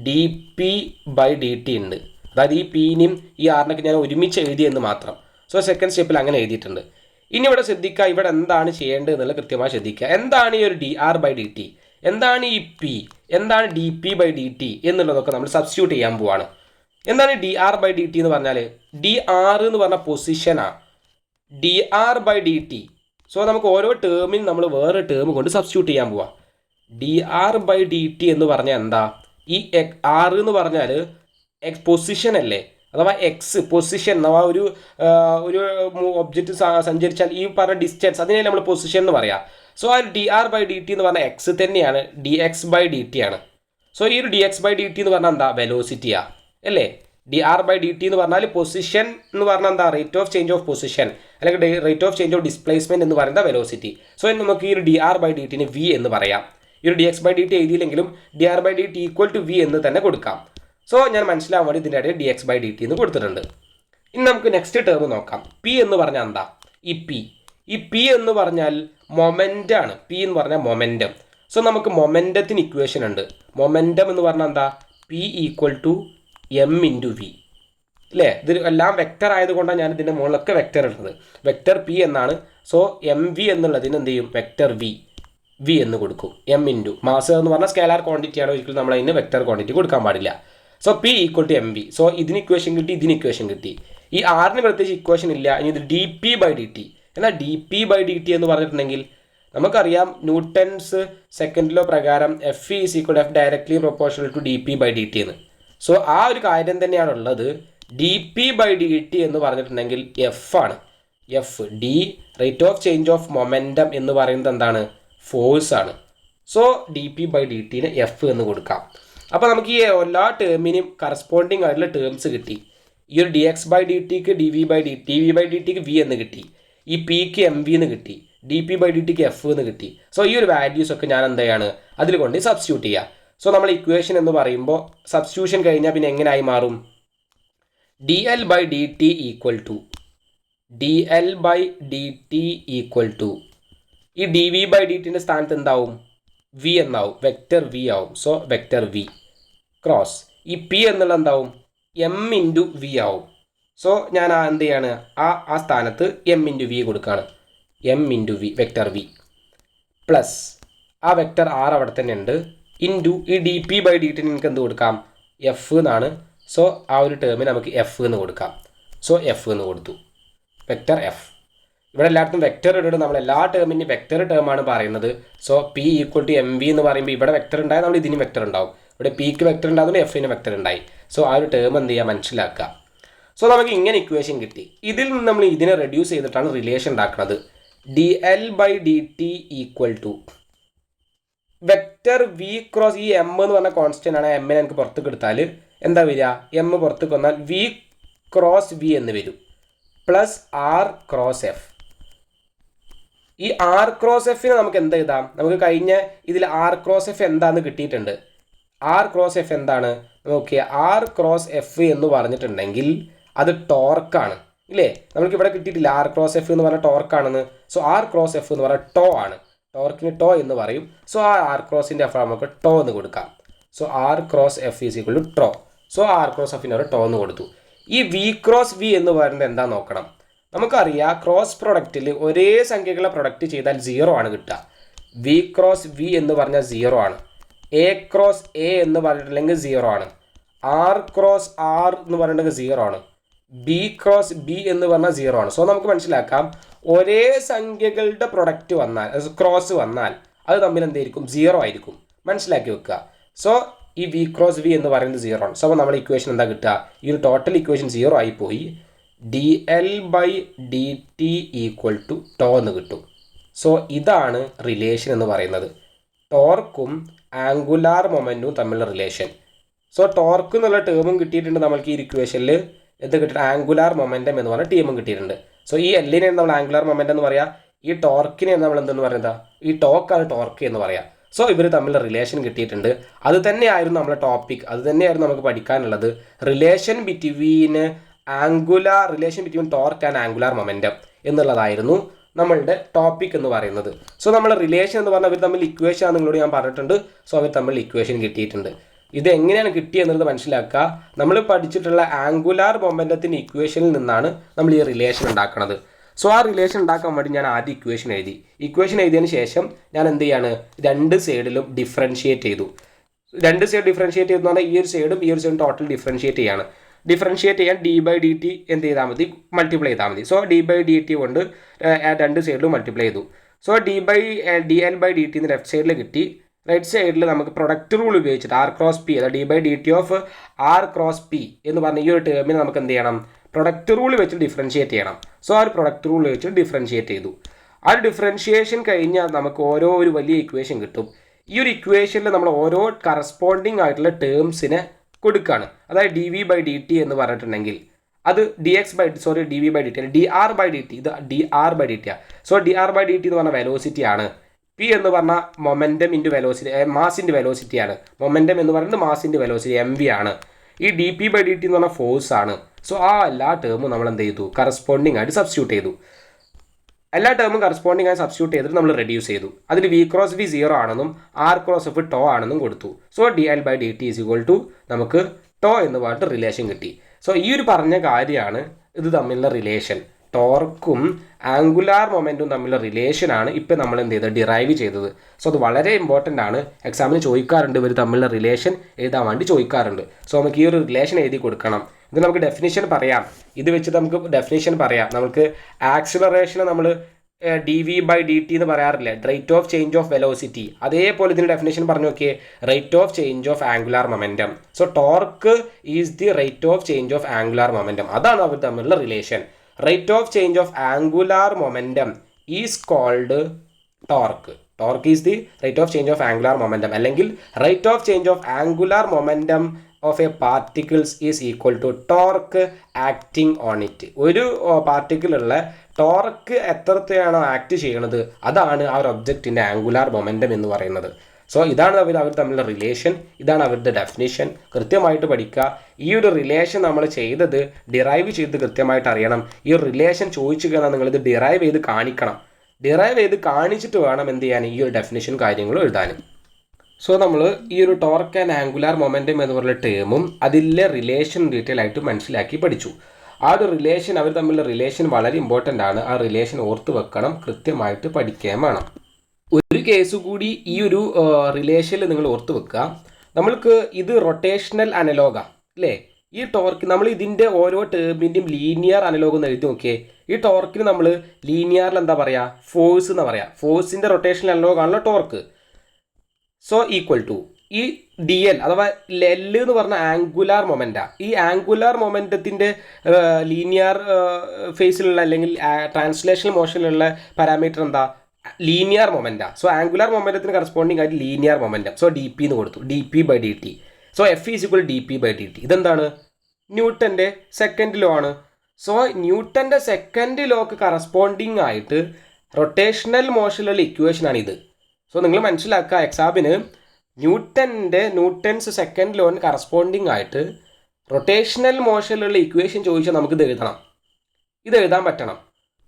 dp/dt ഉണ്ട്. അതായത് ഈ പിനെയും ഈ ആറിനൊക്കെ ഞാൻ ഒരുമിച്ച് എഴുതിയെന്ന് മാത്രം. സോ സെക്കൻഡ് സ്റ്റെപ്പിൽ അങ്ങനെ എഴുതിയിട്ടുണ്ട്. ഇനി ഇവിടെ ശ്രദ്ധിക്കുക, ഇവിടെ എന്താണ് ചെയ്യേണ്ടത് എന്നുള്ളത് കൃത്യമായി ശ്രദ്ധിക്കുക. എന്താണ് ഈ ഒരു dr/dt, എന്താണ് ഈ പി, എന്താണ് dp/dt എന്നുള്ളതൊക്കെ നമ്മൾ സബ്സ്റ്റിറ്റ്യൂട്ട് ചെയ്യാൻ പോവാണ്. എന്താണ് dr/dt എന്ന് പറഞ്ഞാൽ? dr എന്ന് പറഞ്ഞ പൊസിഷനാണ്. dr/dt. സോ നമുക്ക് ഓരോ ടേമിനും നമ്മൾ വേറെ ടേം കൊണ്ട് സബ്സ്റ്റിറ്റ്യൂട്ട് ചെയ്യാൻ പോവാം. dr/dt എന്ന് പറഞ്ഞാൽ എന്താ? ഈ ആർ എന്ന് പറഞ്ഞാൽ പൊസിഷൻ അല്ലേ? അഥവാ എക്സ് പൊസിഷൻ അഥവാ ഒരു ഒബ്ജക്റ്റ് സഞ്ചരിച്ചാൽ ഈ പറഞ്ഞ ഡിസ്റ്റൻസ് അതിനെ നമ്മൾ പൊസിഷൻ എന്ന് പറയാം. സോ ആ dr/dt എന്ന് പറഞ്ഞാൽ എക്സ് തന്നെയാണ്, dx/dt ആണ്. സോ ഈ ഒരു dx/dt എന്ന് പറഞ്ഞാൽ എന്താ? വെലോസിറ്റിയാണ് അല്ലേ? dr/dt എന്ന് പറഞ്ഞാൽ പൊസിഷൻ എന്ന് പറഞ്ഞാൽ എന്താ? Rate of change of position അല്ലെങ്കിൽ rate of change of displacement എന്ന് പറയുന്ന വെലോസിറ്റി. സോ നമുക്ക് ഈ ഒരു dr/dt ന് v എന്ന് പറയാം. ഈ ഒരു dx/dt എഴുതിയില്ലെങ്കിലും dr/dt equal to v എന്ന് തന്നെ കൊടുക്കാം. സോ ഞാൻ മനസ്സിലാവാൻ വേണ്ടി ഇതിൻ്റെ ഇടയിൽ dx/dt എന്ന് കൊടുത്തിട്ടുണ്ട്. ഇനി നമുക്ക് നെക്സ്റ്റ് ടേം നോക്കാം. പി എന്ന് പറഞ്ഞാൽ എന്താ? ഈ പി എന്ന് പറഞ്ഞാൽ മൊമെൻ്റ് ആണ്. പി എന്ന് പറഞ്ഞാൽ മൊമെൻറ്റം. സോ നമുക്ക് മൊമെൻറ്റത്തിന് ഇക്വേഷൻ ഉണ്ട്. മൊമെൻറ്റം എന്ന് പറഞ്ഞാൽ എന്താ? P equal to M into V അല്ലേ? ഇത് എല്ലാം വെക്റ്റർ ആയതുകൊണ്ടാണ് ഞാൻ ഇതിൻ്റെ മുകളിലൊക്കെ വെക്റ്റർ ഇടുന്നത്. വെക്റ്റർ പി എന്നാണ്. സോ എം വി എന്നുള്ളതിന് എന്ത് ചെയ്യും? വെക്റ്റർ വി എന്ന് കൊടുക്കും. എം ഇൻറ്റു മാസ് എന്ന് പറഞ്ഞാൽ സ്കേലാർ ക്വാണ്ടിറ്റിയാണ്. ഒരിക്കലും നമ്മൾ അതിന് വെക്റ്റർ ക്വാണ്ടിറ്റി കൊടുക്കാൻ പാടില്ല. So P equal to M V. So ഇതിന് ഇക്വേഷൻ കിട്ടി, ഇതിന് ഇക്വേഷൻ കിട്ടി. ഈ ആറിന് പ്രത്യേകിച്ച് ഇക്വേഷൻ ഇല്ല. ഇനി ഇത് dp/dt. എന്നാൽ dp/dt എന്ന് പറഞ്ഞിട്ടുണ്ടെങ്കിൽ നമുക്കറിയാം ന്യൂട്ടൺസ് സെക്കൻഡ് ലോ പ്രകാരം F is equal F directly proportional to dp/dt എന്ന്. സോ ആ ഒരു കാര്യം തന്നെയാണുള്ളത്. dp/dt എന്ന് പറഞ്ഞിട്ടുണ്ടെങ്കിൽ എഫ് ആണ്. F D rate of change of momentum എന്ന് പറയുന്നത് എന്താണ്? ഫോഴ്സ് ആണ്. സോ dp/dt എഫ് എന്ന് കൊടുക്കാം. അപ്പോൾ നമുക്ക് ഈ എല്ലാ ടേമിനും കറസ്പോണ്ടിങ് ആയിട്ടുള്ള ടേംസ് കിട്ടി. ഈ ഒരു dx/dtക്ക് dv/dtക്ക് v എന്ന് കിട്ടി, ഈ പിക്ക് എം വി എന്ന് കിട്ടി, dp/dtക്ക് എഫ് എന്ന് കിട്ടി. സോ ഈ ഒരു വാല്യൂസ് ഒക്കെ ഞാൻ എന്താണ് അതിൽ കൊണ്ട് സബ്സ്റ്റിറ്റ്യൂട്ട് ചെയ്യുക. സോ നമ്മൾ ഇക്വേഷൻ എന്ന് പറയുമ്പോൾ സബ്സ്റ്റിറ്റ്യൂഷൻ കഴിഞ്ഞാൽ പിന്നെ എങ്ങനെയായി മാറും? dl/dt ഈക്വൽ ടു ഈ dv/dtൻ്റെ സ്ഥാനത്ത് എന്താവും? വി എന്നാവും, വെക്റ്റർ വി ആവും. സോ വെക്റ്റർ വി ക്രോസ് ഈ പി എന്നുള്ള എന്താവും? എം ഇൻറ്റു വി ആവും. സോ ഞാൻ എന്ത് ചെയ്യാണ്? ആ സ്ഥാനത്ത് എം ഇൻറ്റു വി കൊടുക്കുകയാണ്. M into V vector V plus ആ വെക്റ്റർ ആർ അവിടെ തന്നെ ഉണ്ട്, ഇൻറ്റു ഈ dp/dt നിങ്ങൾക്ക് എന്ത് കൊടുക്കാം? എഫ് എന്നാണ്. സോ ആ ഒരു ടേമിന് നമുക്ക് എഫ് എന്ന് കൊടുക്കാം. സോ എഫ് എന്ന് കൊടുത്തു, വെക്റ്റർ എഫ്. ഇവിടെ എല്ലായിടത്തും വെക്റ്റർ ഇട്ടിട്ട് നമ്മൾ എല്ലാ ടേമിനും വെക്റ്റർ ടേമാണ് പറയുന്നത്. So P equal to M V എന്ന് പറയുമ്പോൾ ഇവിടെ വെക്റ്റർ ഉണ്ടായാൽ നമ്മൾ ഇതിന് വെക്റ്റർ ഉണ്ടാവും. ഇവിടെ പിക്ക് വെക്റ്റർ ഉണ്ടാകുമ്പോൾ എഫിന് വെക്റ്റർ ഉണ്ടായി. സോ ആ ഒരു ടേം എന്ത് ചെയ്യുക? മനസ്സിലാക്കുക. സോ നമുക്ക് ഇങ്ങനെ ഇക്വേഷൻ കിട്ടി. ഇതിൽ നിന്ന് നമ്മൾ ഇതിനെ റെഡ്യൂസ് ചെയ്തിട്ടാണ് റിലേഷൻ ഉണ്ടാക്കുന്നത്. dl/dt equal to vector V cross ഈ എം എന്ന് പറഞ്ഞ കോൺസ്റ്റൻ്റ് ആണ്. എമ്മിനെ എനിക്ക് പുറത്തേക്ക് എടുത്താൽ എന്താ വരിക? എം പുറത്തേക്ക് വന്നാൽ വി ക്രോസ് വി എന്ന് വരും, പ്ലസ് ആർ ക്രോസ് എഫ്. ഈ ആർ ക്രോസ് എഫിന് നമുക്ക് എന്ത് എഴുതാം? നമുക്ക് കഴിഞ്ഞ ഇതിൽ ആർ ക്രോസ് എഫ് എന്താണെന്ന് കിട്ടിയിട്ടുണ്ട്. ആർ ക്രോസ് എഫ് എന്താണ് നോക്കിയാൽ, ആർ ക്രോസ് എഫ് എന്ന് പറഞ്ഞിട്ടുണ്ടെങ്കിൽ അത് ടോർക്കാണ് ഇല്ലേ? നമുക്ക് ഇവിടെ കിട്ടിയിട്ടില്ല ആർ ക്രോസ് എഫ് എന്ന് പറഞ്ഞാൽ ടോർക്കാണെന്ന്. സോ ആർ ക്രോസ് എഫ് എന്ന് പറഞ്ഞാൽ ടോ ആണ്, ടോർക്കിന് ടോ എന്ന് പറയും. സോ ആ ആർ ക്രോസിൻ്റെ എഫ് നമുക്ക് ടോ എന്ന് കൊടുക്കാം. So R cross F is equal to so R cross എഫിന് ഒരു ടോ എന്ന് കൊടുത്തു. ഈ വി ക്രോസ് വി എന്ന് പറയുന്നത് എന്താ നോക്കണം. നമുക്കറിയാം ക്രോസ് പ്രൊഡക്റ്റിൽ ഒരേ സംഖ്യകളെ പ്രൊഡക്റ്റ് ചെയ്താൽ 0 ആണ് കിട്ടുക. വി ക്രോസ് വി എന്ന് പറഞ്ഞാൽ 0 ആണ്. എ ക്രോസ് എ എന്ന് പറഞ്ഞിട്ടുണ്ടെങ്കിൽ 0 ആണ്. ആർ ക്രോസ് ആർ എന്ന് പറഞ്ഞിട്ടുണ്ടെങ്കിൽ 0 ആണ്. ബി ക്രോസ് ബി എന്ന് പറഞ്ഞാൽ 0 ആണ്. സോ നമുക്ക് മനസ്സിലാക്കാം, ഒരേ സംഖ്യകളുടെ പ്രൊഡക്റ്റ് വന്നാൽ ക്രോസ് വന്നാൽ അത് തമ്മിൽ എന്തായിരിക്കും? 0 ആയിരിക്കും. മനസ്സിലാക്കി വെക്കുക. സോ ഈ വി ക്രോസ് വി എന്ന് പറയുന്നത് 0 ആണ്. സോ അപ്പോൾ നമ്മുടെ ഇക്വേഷൻ എന്താ കിട്ടുക? ഈ ഒരു ടോട്ടൽ ഇക്വേഷൻ 0 ആയിപ്പോയി. dl/dt ഈക്വൽ ടു ടോ എന്ന് കിട്ടും. സോ ഇതാണ് റിലേഷൻ എന്ന് പറയുന്നത്, ടോർക്കും ആംഗുലാർ മൊമെൻറ്റും തമ്മിലുള്ള റിലേഷൻ. സോ ടോർക്ക് എന്നുള്ള ടേമും കിട്ടിയിട്ടുണ്ട് നമ്മൾക്ക് ഈ ഇക്വേഷനിൽ. എന്ത് കിട്ടിയിട്ട്? ആംഗുലാർ മൊമെൻറ്റം എന്ന് പറഞ്ഞ ടീമും കിട്ടിയിട്ടുണ്ട്. സോ ഈ എല്ലിനെ നമ്മൾ ആംഗുലാർ മൊമെൻറ്റം എന്ന് പറയാം, ഈ ടോർക്കിനെ നമ്മൾ എന്തെന്ന് പറയുന്നത്? ഈ ടോക്കാണ് ടോർക്ക് എന്ന് പറയാം. സോ ഇവർ തമ്മിലുള്ള റിലേഷൻ കിട്ടിയിട്ടുണ്ട്. അത് തന്നെയായിരുന്നു നമ്മളെ ടോപ്പിക്, അത് തന്നെയായിരുന്നു നമുക്ക് പഠിക്കാനുള്ളത്. Relation between torque and angular momentum എന്നുള്ളതായിരുന്നു നമ്മളുടെ ടോപ്പിക് എന്ന് പറയുന്നത്. സോ നമ്മൾ റിലേഷൻ എന്ന് പറഞ്ഞാൽ അവർ തമ്മിൽ ഇക്വേഷൻ ആണ് നിങ്ങളോട് ഞാൻ പറഞ്ഞിട്ടുണ്ട്. സോ അവർ തമ്മിൽ ഇക്വേഷൻ കിട്ടിയിട്ടുണ്ട്. ഇത് എങ്ങനെയാണ് കിട്ടിയെന്നുള്ളത് മനസ്സിലാക്കുക. നമ്മൾ പഠിച്ചിട്ടുള്ള ആംഗുലാർ മൊമെൻറ്റത്തിൻ്റെ ഇക്വേഷനിൽ നിന്നാണ് നമ്മൾ ഈ റിലേഷൻ ഉണ്ടാക്കുന്നത്. സോ ആ റിലേഷൻ ഉണ്ടാക്കാൻ വേണ്ടി ഞാൻ ആദ്യം ഇക്വേഷൻ എഴുതി. ഇക്വേഷൻ എഴുതിയതിന് ശേഷം ഞാൻ എന്ത് ചെയ്യാണ്? രണ്ട് സൈഡിലും ഡിഫറൻഷിയേറ്റ് ചെയ്തു. രണ്ട് സൈഡ് ഡിഫറൻഷിയേറ്റ് ചെയ്തെന്ന് പറഞ്ഞാൽ ഈ ഒരു സൈഡും ടോട്ടൽ ഡിഫറൻഷിയേറ്റ് ചെയ്യാണ്. ഡിഫറൻഷിയേറ്റ് ചെയ്യാൻ d/dt എന്ത് ചെയ്താൽ മതി? മൾട്ടിപ്ലൈ ചെയ്താൽ മതി. സോ d/dt കൊണ്ട് രണ്ട് സൈഡിലും മൾട്ടിപ്ലൈ ചെയ്തു. സോ dl/dt എന്ന് ലെഫ്റ്റ് സൈഡിൽ കിട്ടി. റൈറ്റ് സൈഡിൽ നമുക്ക് പ്രൊഡക്റ്റ് റൂൾ ഉപയോഗിച്ചിട്ട് ആർ ക്രോസ് പി, അതായത് d/dt of R cross P എന്ന് പറഞ്ഞ ഈ ഒരു ടേമിന് നമുക്ക് എന്ത് ചെയ്യണം? പ്രൊഡക്റ്റ് റൂൾ വെച്ച് ഡിഫറൻഷിയേറ്റ് ചെയ്യണം. സോ ആ ഒരു പ്രൊഡക്റ്റ് റൂൾ വെച്ച് ഡിഫറൻഷിയേറ്റ് ചെയ്തു. ആ ഒരു ഡിഫറൻഷിയേഷൻ കഴിഞ്ഞാൽ നമുക്ക് ഒരു വലിയ ഇക്വേഷൻ കിട്ടും. ഈ ഒരു ഇക്വേഷനിൽ നമ്മൾ ഓരോ കറസ്പോണ്ടിങ് ആയിട്ടുള്ള ടേംസിനെ കൊടുക്കുകയാണ്. അതായത് dv/dt എന്ന് പറഞ്ഞിട്ടുണ്ടെങ്കിൽ അത് dv/dt അല്ല, dr/dt. ഇത് dr/dt ആണ്. സോ dr/dt എന്ന് പറഞ്ഞാൽ വെലോസിറ്റി ആണ്. പി എന്ന് പറഞ്ഞാൽ മൊമെൻറ്റം ഇൻറ്റു വെലോസിറ്റി, മാസിൻ്റെ വെലോസിറ്റി ആണ്. മൊമെൻറ്റം എന്ന് പറയുന്നത് മാസിൻ്റെ വെലോസിറ്റി mv ആണ്. ഈ dp/dt എന്ന് പറഞ്ഞാൽ ഫോഴ്സ് ആണ്. സോ ആ എല്ലാ ടേമും നമ്മൾ എന്ത് ചെയ്തു? കറസ്പോണ്ടിങ് ആയിട്ട് സബ്സ്റ്റിറ്റ്യൂട്ട് ചെയ്തു. എല്ലാ ടേമും കറസ്പോണ്ടിങ് ആയി സബ്സ്റ്റിറ്റ്യൂട്ട് ചെയ്തിട്ട് നമ്മൾ റെഡ്യൂസ് ചെയ്തു. അതിൽ വി ക്രോസ് വി 0 ആണെന്നും ആർ ക്രോസ് എഫ് ടോ ആണെന്നും കൊടുത്തു. So dl/dt is equal to നമുക്ക് ടോ എന്ന് പറഞ്ഞിട്ട് റിലേഷൻ കിട്ടി. സോ ഈ ഒരു പറഞ്ഞ കാര്യമാണ് ഇത് തമ്മിലുള്ള റിലേഷൻ. ടോർക്കും ആംഗുലാർ മൊമെൻറ്റും തമ്മിലുള്ള റിലേഷനാണ് ഇപ്പം നമ്മൾ എന്ത് ചെയ്തത്? ഡിറൈവ് ചെയ്തത്. സോ അത് വളരെ ഇമ്പോർട്ടൻ്റ് ആണ്. എക്സാമിന് ചോദിക്കാറുണ്ട്, ഇവർ തമ്മിലുള്ള റിലേഷൻ എഴുതാൻ വേണ്ടി ചോദിക്കാറുണ്ട്. സോ നമുക്ക് ഈ ഒരു റിലേഷൻ എഴുതി കൊടുക്കണം. ഇത് നമുക്ക് ഡെഫിനിഷൻ പറയാം. ഇത് വെച്ചിട്ട് നമുക്ക് ഡെഫിനിഷൻ പറയാം. നമുക്ക് ആക്സിലറേഷനെ നമ്മൾ dv/dt എന്ന് പറയാറില്ല, rate of change of velocity. അതേപോലെ ഇതിന് ഡെഫിനേഷൻ പറഞ്ഞു നോക്കിയേ, rate of change of angular momentum. So torque is the rate of change of angular momentum. അതാണ് അവർ തമ്മിലുള്ള relation. Rate of change of angular momentum is called torque. Torque is the rate of change of angular momentum, അല്ലെങ്കിൽ rate of change of angular momentum of a particles is equal to torque acting on it. ഒരു പാർട്ടിക്കിളുള്ള torque എത്രത്തെയാണോ act ചെയ്യണത് അതാണ് ആ ഒരു ഒബ്ജക്റ്റിൻ്റെ angular momentum എന്ന് പറയുന്നത്. So ഇതാണ് അവർ തമ്മിലുള്ള റിലേഷൻ, ഇതാണ് അവരുടെ ഡെഫിനിഷൻ. കൃത്യമായിട്ട് പഠിക്കുക. ഈ ഒരു റിലേഷൻ നമ്മൾ ചെയ്തത് ഡിറൈവ് ചെയ്ത് കൃത്യമായിട്ട് അറിയണം. ഈ ഒരു റിലേഷൻ ചോദിച്ചു കഴിഞ്ഞാൽ നിങ്ങളിത് ഡിറൈവ് ചെയ്ത് കാണിക്കണം. ഡിറൈവ് ചെയ്ത് കാണിച്ചിട്ട് വേണം എന്ത് ചെയ്യാൻ? ഈ ഒരു ഡെഫിനിഷൻ കാര്യങ്ങളും എഴുതാനും. സോ നമ്മൾ ഈ ഒരു ടോർക്ക് ആൻഡ് ആംഗുലാർ മൊമെൻറ്റം എന്ന് പറയുന്ന ടേമും അതിലെ റിലേഷൻ ഡീറ്റെയിൽ ആയിട്ട് മനസ്സിലാക്കി പഠിച്ചു. ആ ഒരു റിലേഷൻ, അവർ തമ്മിലുള്ള റിലേഷൻ വളരെ ഇമ്പോർട്ടൻ്റ് ആണ്. ആ റിലേഷൻ ഓർത്ത് വെക്കണം, കൃത്യമായിട്ട് പഠിക്കുകയും വേണം. ഒരു കേസ് കൂടി ഈ ഒരു റിലേഷനിൽ നിങ്ങൾ ഓർത്ത് വെക്കുക. നമ്മൾക്ക് ഇത് റൊട്ടേഷണൽ അനലോഗാണ് അല്ലേ? ഈ ടോർക്ക് നമ്മൾ ഇതിൻ്റെ ഓരോ ടേമിൻ്റെയും ലീനിയർ അനലോഗ് എന്ന് എഴുതി നോക്കിയേ. ഈ ടോർക്കിന് നമ്മൾ ലീനിയറിൽ എന്താ പറയുക? ഫോഴ്സ് എന്ന് പറയാം. ഫോഴ്സിൻ്റെ റൊട്ടേഷണൽ അനലോഗാണല്ലോ ടോർക്ക്. സോ ഈക്വൽ ടു ഈ dl അഥവാ L എന്ന് പറഞ്ഞ ആംഗുലാർ മൊമെൻറ്റാണ്. ഈ ആംഗുലാർ മൊമെൻറ്റത്തിൻ്റെ ലീനിയർ ഫേസിലുള്ള അല്ലെങ്കിൽ ട്രാൻസ്ലേഷണൽ മോഷനിലുള്ള പാരാമീറ്റർ എന്താ? ലീനിയർ മൊമെൻറ്റാണ്. സോ ആംഗുലാർ മൊമെൻറ്റത്തിന് കറസ്പോണ്ടിങ് ആയിട്ട് ലീനിയർ മൊമെൻറ്റം. സോ dp എന്ന് കൊടുത്തു, dp/dt. So f is equal dp/dt. ഇതെന്താണ്? ന്യൂട്ടൻ്റെ സെക്കൻഡ് ലോ ആണ്. സോ ന്യൂട്ടൻ്റെ സെക്കൻഡ് ലോക്ക് കറസ്പോണ്ടിങ് ആയിട്ട് റൊട്ടേഷണൽ മോഷനിലുള്ള ഇക്വേഷനാണ് ഇത്. സോ നിങ്ങൾ മനസ്സിലാക്കുക, എക്സാമിന് ന്യൂട്ടൻസ് സെക്കൻഡ് ലോന് കറസ്പോണ്ടിങ് ആയിട്ട് റൊട്ടേഷണൽ മോഷനിലുള്ള ഇക്വേഷൻ ചോദിച്ചാൽ നമുക്കിത് എഴുതണം, ഇത് എഴുതാൻ പറ്റണം.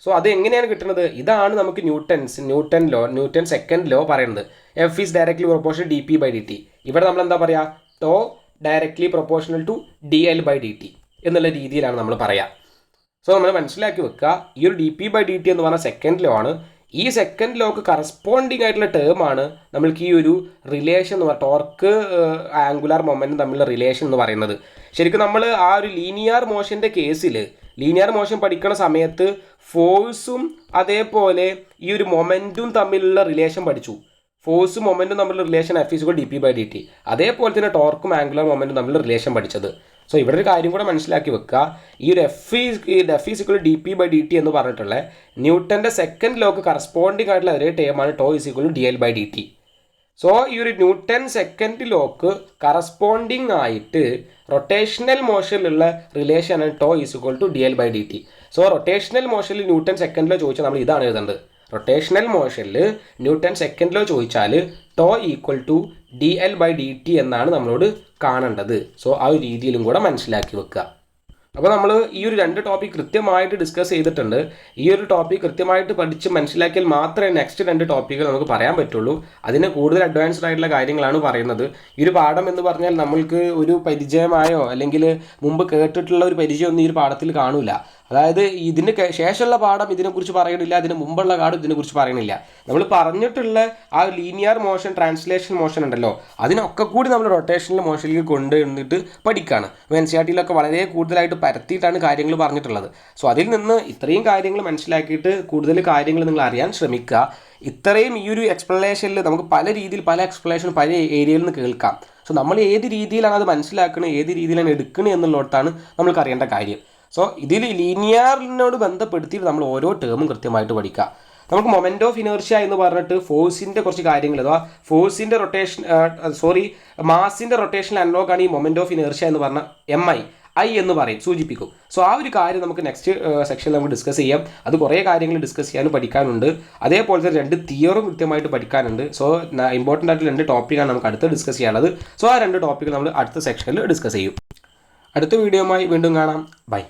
സോ അത് എങ്ങനെയാണ് കിട്ടുന്നത്? ഇതാണ് നമുക്ക് ന്യൂട്ടൻ സെക്കൻഡ് ലോ പറയുന്നത്. F is directly proportional dp/dt. ഇവിടെ നമ്മൾ എന്താ പറയുക? To directly proportional to dl/dt എന്നുള്ള രീതിയിലാണ് നമ്മൾ പറയുക. സോ നമ്മൾ മനസ്സിലാക്കി വെക്കുക, ഈ ഒരു dp/dt എന്ന് പറഞ്ഞാൽ സെക്കൻഡ് ലോ ആണ്. ഈ സെക്കൻഡ് ലോക്ക് കറസ്പോണ്ടിങ് ആയിട്ടുള്ള ടേം ആണ് നമ്മൾക്ക് ഈ ഒരു റിലേഷൻ എന്ന് പറയുന്നത്, ടോർക്ക് ആംഗുലാർ മൊമെൻറ്റും തമ്മിലുള്ള റിലേഷൻ എന്ന് പറയുന്നത്. ശരിക്കും നമ്മൾ ആ ഒരു ലീനിയർ മോഷൻ്റെ കേസിൽ ലീനിയർ മോഷൻ പഠിക്കുന്ന സമയത്ത് ഫോഴ്സും അതേപോലെ ഈ ഒരു മൊമെൻറ്റും തമ്മിലുള്ള റിലേഷൻ പഠിച്ചു. ഫോഴ്സും മൊമെൻറ്റും തമ്മിലുള്ള റിലേഷൻ F=dp/dt. അതേപോലെ തന്നെ ടോർക്കും ആംഗുലർ മൊമെൻറ്റും തമ്മിലുള്ള റിലേഷൻ പഠിച്ചത്. സോ ഇവിടെ ഒരു കാര്യം കൂടെ മനസ്സിലാക്കി വെക്കുക, ഈ ഒരു F=dp/dt എന്ന് പറഞ്ഞിട്ടുള്ള ന്യൂട്ടൻ്റെ സെക്കൻഡ് ലോക്ക് കറസ്പോണ്ടിങ് ആയിട്ടുള്ള അതേ ടേമാണ് τ=dl/dt. സോ ഈ ഒരു ന്യൂട്ടൺ സെക്കൻഡ് ലോക്ക് കറസ്പോണ്ടിങ് ആയിട്ട് റൊട്ടേഷണൽ മോഷനിലുള്ള റിലേഷനാണ് τ=dl/dt. സോ റൊട്ടേഷണൽ മോഷനിൽ ന്യൂട്ടൺ സെക്കൻഡ് ലോ ചോദിച്ചാൽ നമ്മൾ ഇതാണ് എഴുതേണ്ടത്. റൊട്ടേഷണൽ മോഷനിൽ ന്യൂട്ടൺ സെക്കൻഡ് ലോ ചോദിച്ചാൽ τ=dl/dt എന്നാണ് നമ്മളോട് കാണേണ്ടത്. സോ ആ ഒരു രീതിയിലും കൂടെ മനസ്സിലാക്കി വെക്കുക. അപ്പോൾ നമ്മൾ ഈ ഒരു രണ്ട് ടോപ്പിക് കൃത്യമായിട്ട് ഡിസ്കസ് ചെയ്തിട്ടുണ്ട്. ഈ ഒരു ടോപ്പിക് കൃത്യമായിട്ട് പഠിച്ച് മനസ്സിലാക്കിയാൽ മാത്രമേ നെക്സ്റ്റ് രണ്ട് ടോപ്പിക്കുകൾ നമുക്ക് പറയാൻ പറ്റുള്ളൂ. അതിന് കൂടുതൽ അഡ്വാൻസ്ഡ് ആയിട്ടുള്ള കാര്യങ്ങളാണ് പറയുന്നത്. ഈ ഒരു പാഠം എന്ന് പറഞ്ഞാൽ നമ്മൾക്ക് ഒരു പരിചയമായോ അല്ലെങ്കിൽ മുമ്പ് കേട്ടിട്ടുള്ള ഒരു പരിചയമൊന്നും ഈ ഒരു പാഠത്തിൽ കാണൂല. അതായത് ഇതിന് ശേഷമുള്ള പാഠം ഇതിനെക്കുറിച്ച് പറയണില്ല, അതിന് മുമ്പുള്ള പാഠം ഇതിനെക്കുറിച്ച് പറയണില്ല. നമ്മൾ പറഞ്ഞിട്ടുള്ള ആ ലീനിയർ മോഷൻ, ട്രാൻസ്ലേഷൻ മോഷൻ ഉണ്ടല്ലോ, അതിനൊക്കെ കൂടി നമ്മൾ റൊട്ടേഷണൽ മോഷനിൽ കൊണ്ടുവന്നിട്ട് പഠിക്കുകയാണ്. NCERT-യിലൊക്കെ വളരെ കൂടുതലായിട്ട് പരത്തിയിട്ടാണ് കാര്യങ്ങൾ പറഞ്ഞിട്ടുള്ളത്. സോ അതിൽ നിന്ന് ഇത്രയും കാര്യങ്ങൾ മനസ്സിലാക്കിയിട്ട് കൂടുതൽ കാര്യങ്ങൾ നിങ്ങൾ അറിയാൻ ശ്രമിക്കുക. ഇത്രയും ഈ ഒരു എക്സ്പ്ലനേഷനിൽ നമുക്ക് പല രീതിയിൽ പല എക്സ്പ്ലനേഷൻ പല ഏരിയയിൽ നിന്ന് കേൾക്കാം. സോ നമ്മൾ ഏത് രീതിയിലാണ് അത് മനസ്സിലാക്കുന്നത്, ഏത് രീതിയിലാണ് എടുക്കുന്നത് എന്നുള്ളിടത്താണ് നമ്മൾക്ക് അറിയേണ്ട കാര്യം. സോ ഇതിൽ ലീനിയറിനോട് ബന്ധപ്പെടുത്തിയിട്ട് നമ്മൾ ഓരോ ടേമും കൃത്യമായിട്ട് പഠിക്കുക. നമുക്ക് മൊമെൻറ്റ് ഓഫ് ഇനേർഷ്യ എന്ന് പറഞ്ഞിട്ട് ഫോഴ്സിൻ്റെ കുറച്ച് കാര്യങ്ങൾ, അഥവാ ഫോഴ്സിൻ്റെ റൊട്ടേഷൻ മാസിൻ്റെ റൊട്ടേഷൻ അനലോഗാണ് ഈ മൊമെൻറ്റ് ഓഫ് ഇനേർഷ്യ എന്ന് പറഞ്ഞാൽ I എന്ന് പറയും, സൂചിപ്പിക്കും. സോ ആ ഒരു കാര്യം നമുക്ക് നെക്സ്റ്റ് സെക്ഷനിൽ നമുക്ക് ഡിസ്കസ് ചെയ്യാം. അത് കുറേ കാര്യങ്ങൾ ഡിസ്കസ് ചെയ്യാനും പഠിക്കാനുണ്ട്. അതേപോലെ തന്നെ രണ്ട് തിയറും കൃത്യമായിട്ട് പഠിക്കാനുണ്ട്. സോ ഇമ്പോർട്ടൻ്റ് ആയിട്ട് രണ്ട് ടോപ്പിക്കാണ് നമുക്ക് അടുത്ത് ഡിസ്കസ് ചെയ്യാനുള്ളത്. സോ ആ രണ്ട് ടോപ്പിക്ക് നമ്മൾ അടുത്ത സെക്ഷനിൽ ഡിസ്കസ് ചെയ്യും. അടുത്ത വീഡിയോയുമായി വീണ്ടും കാണാം. ബൈ.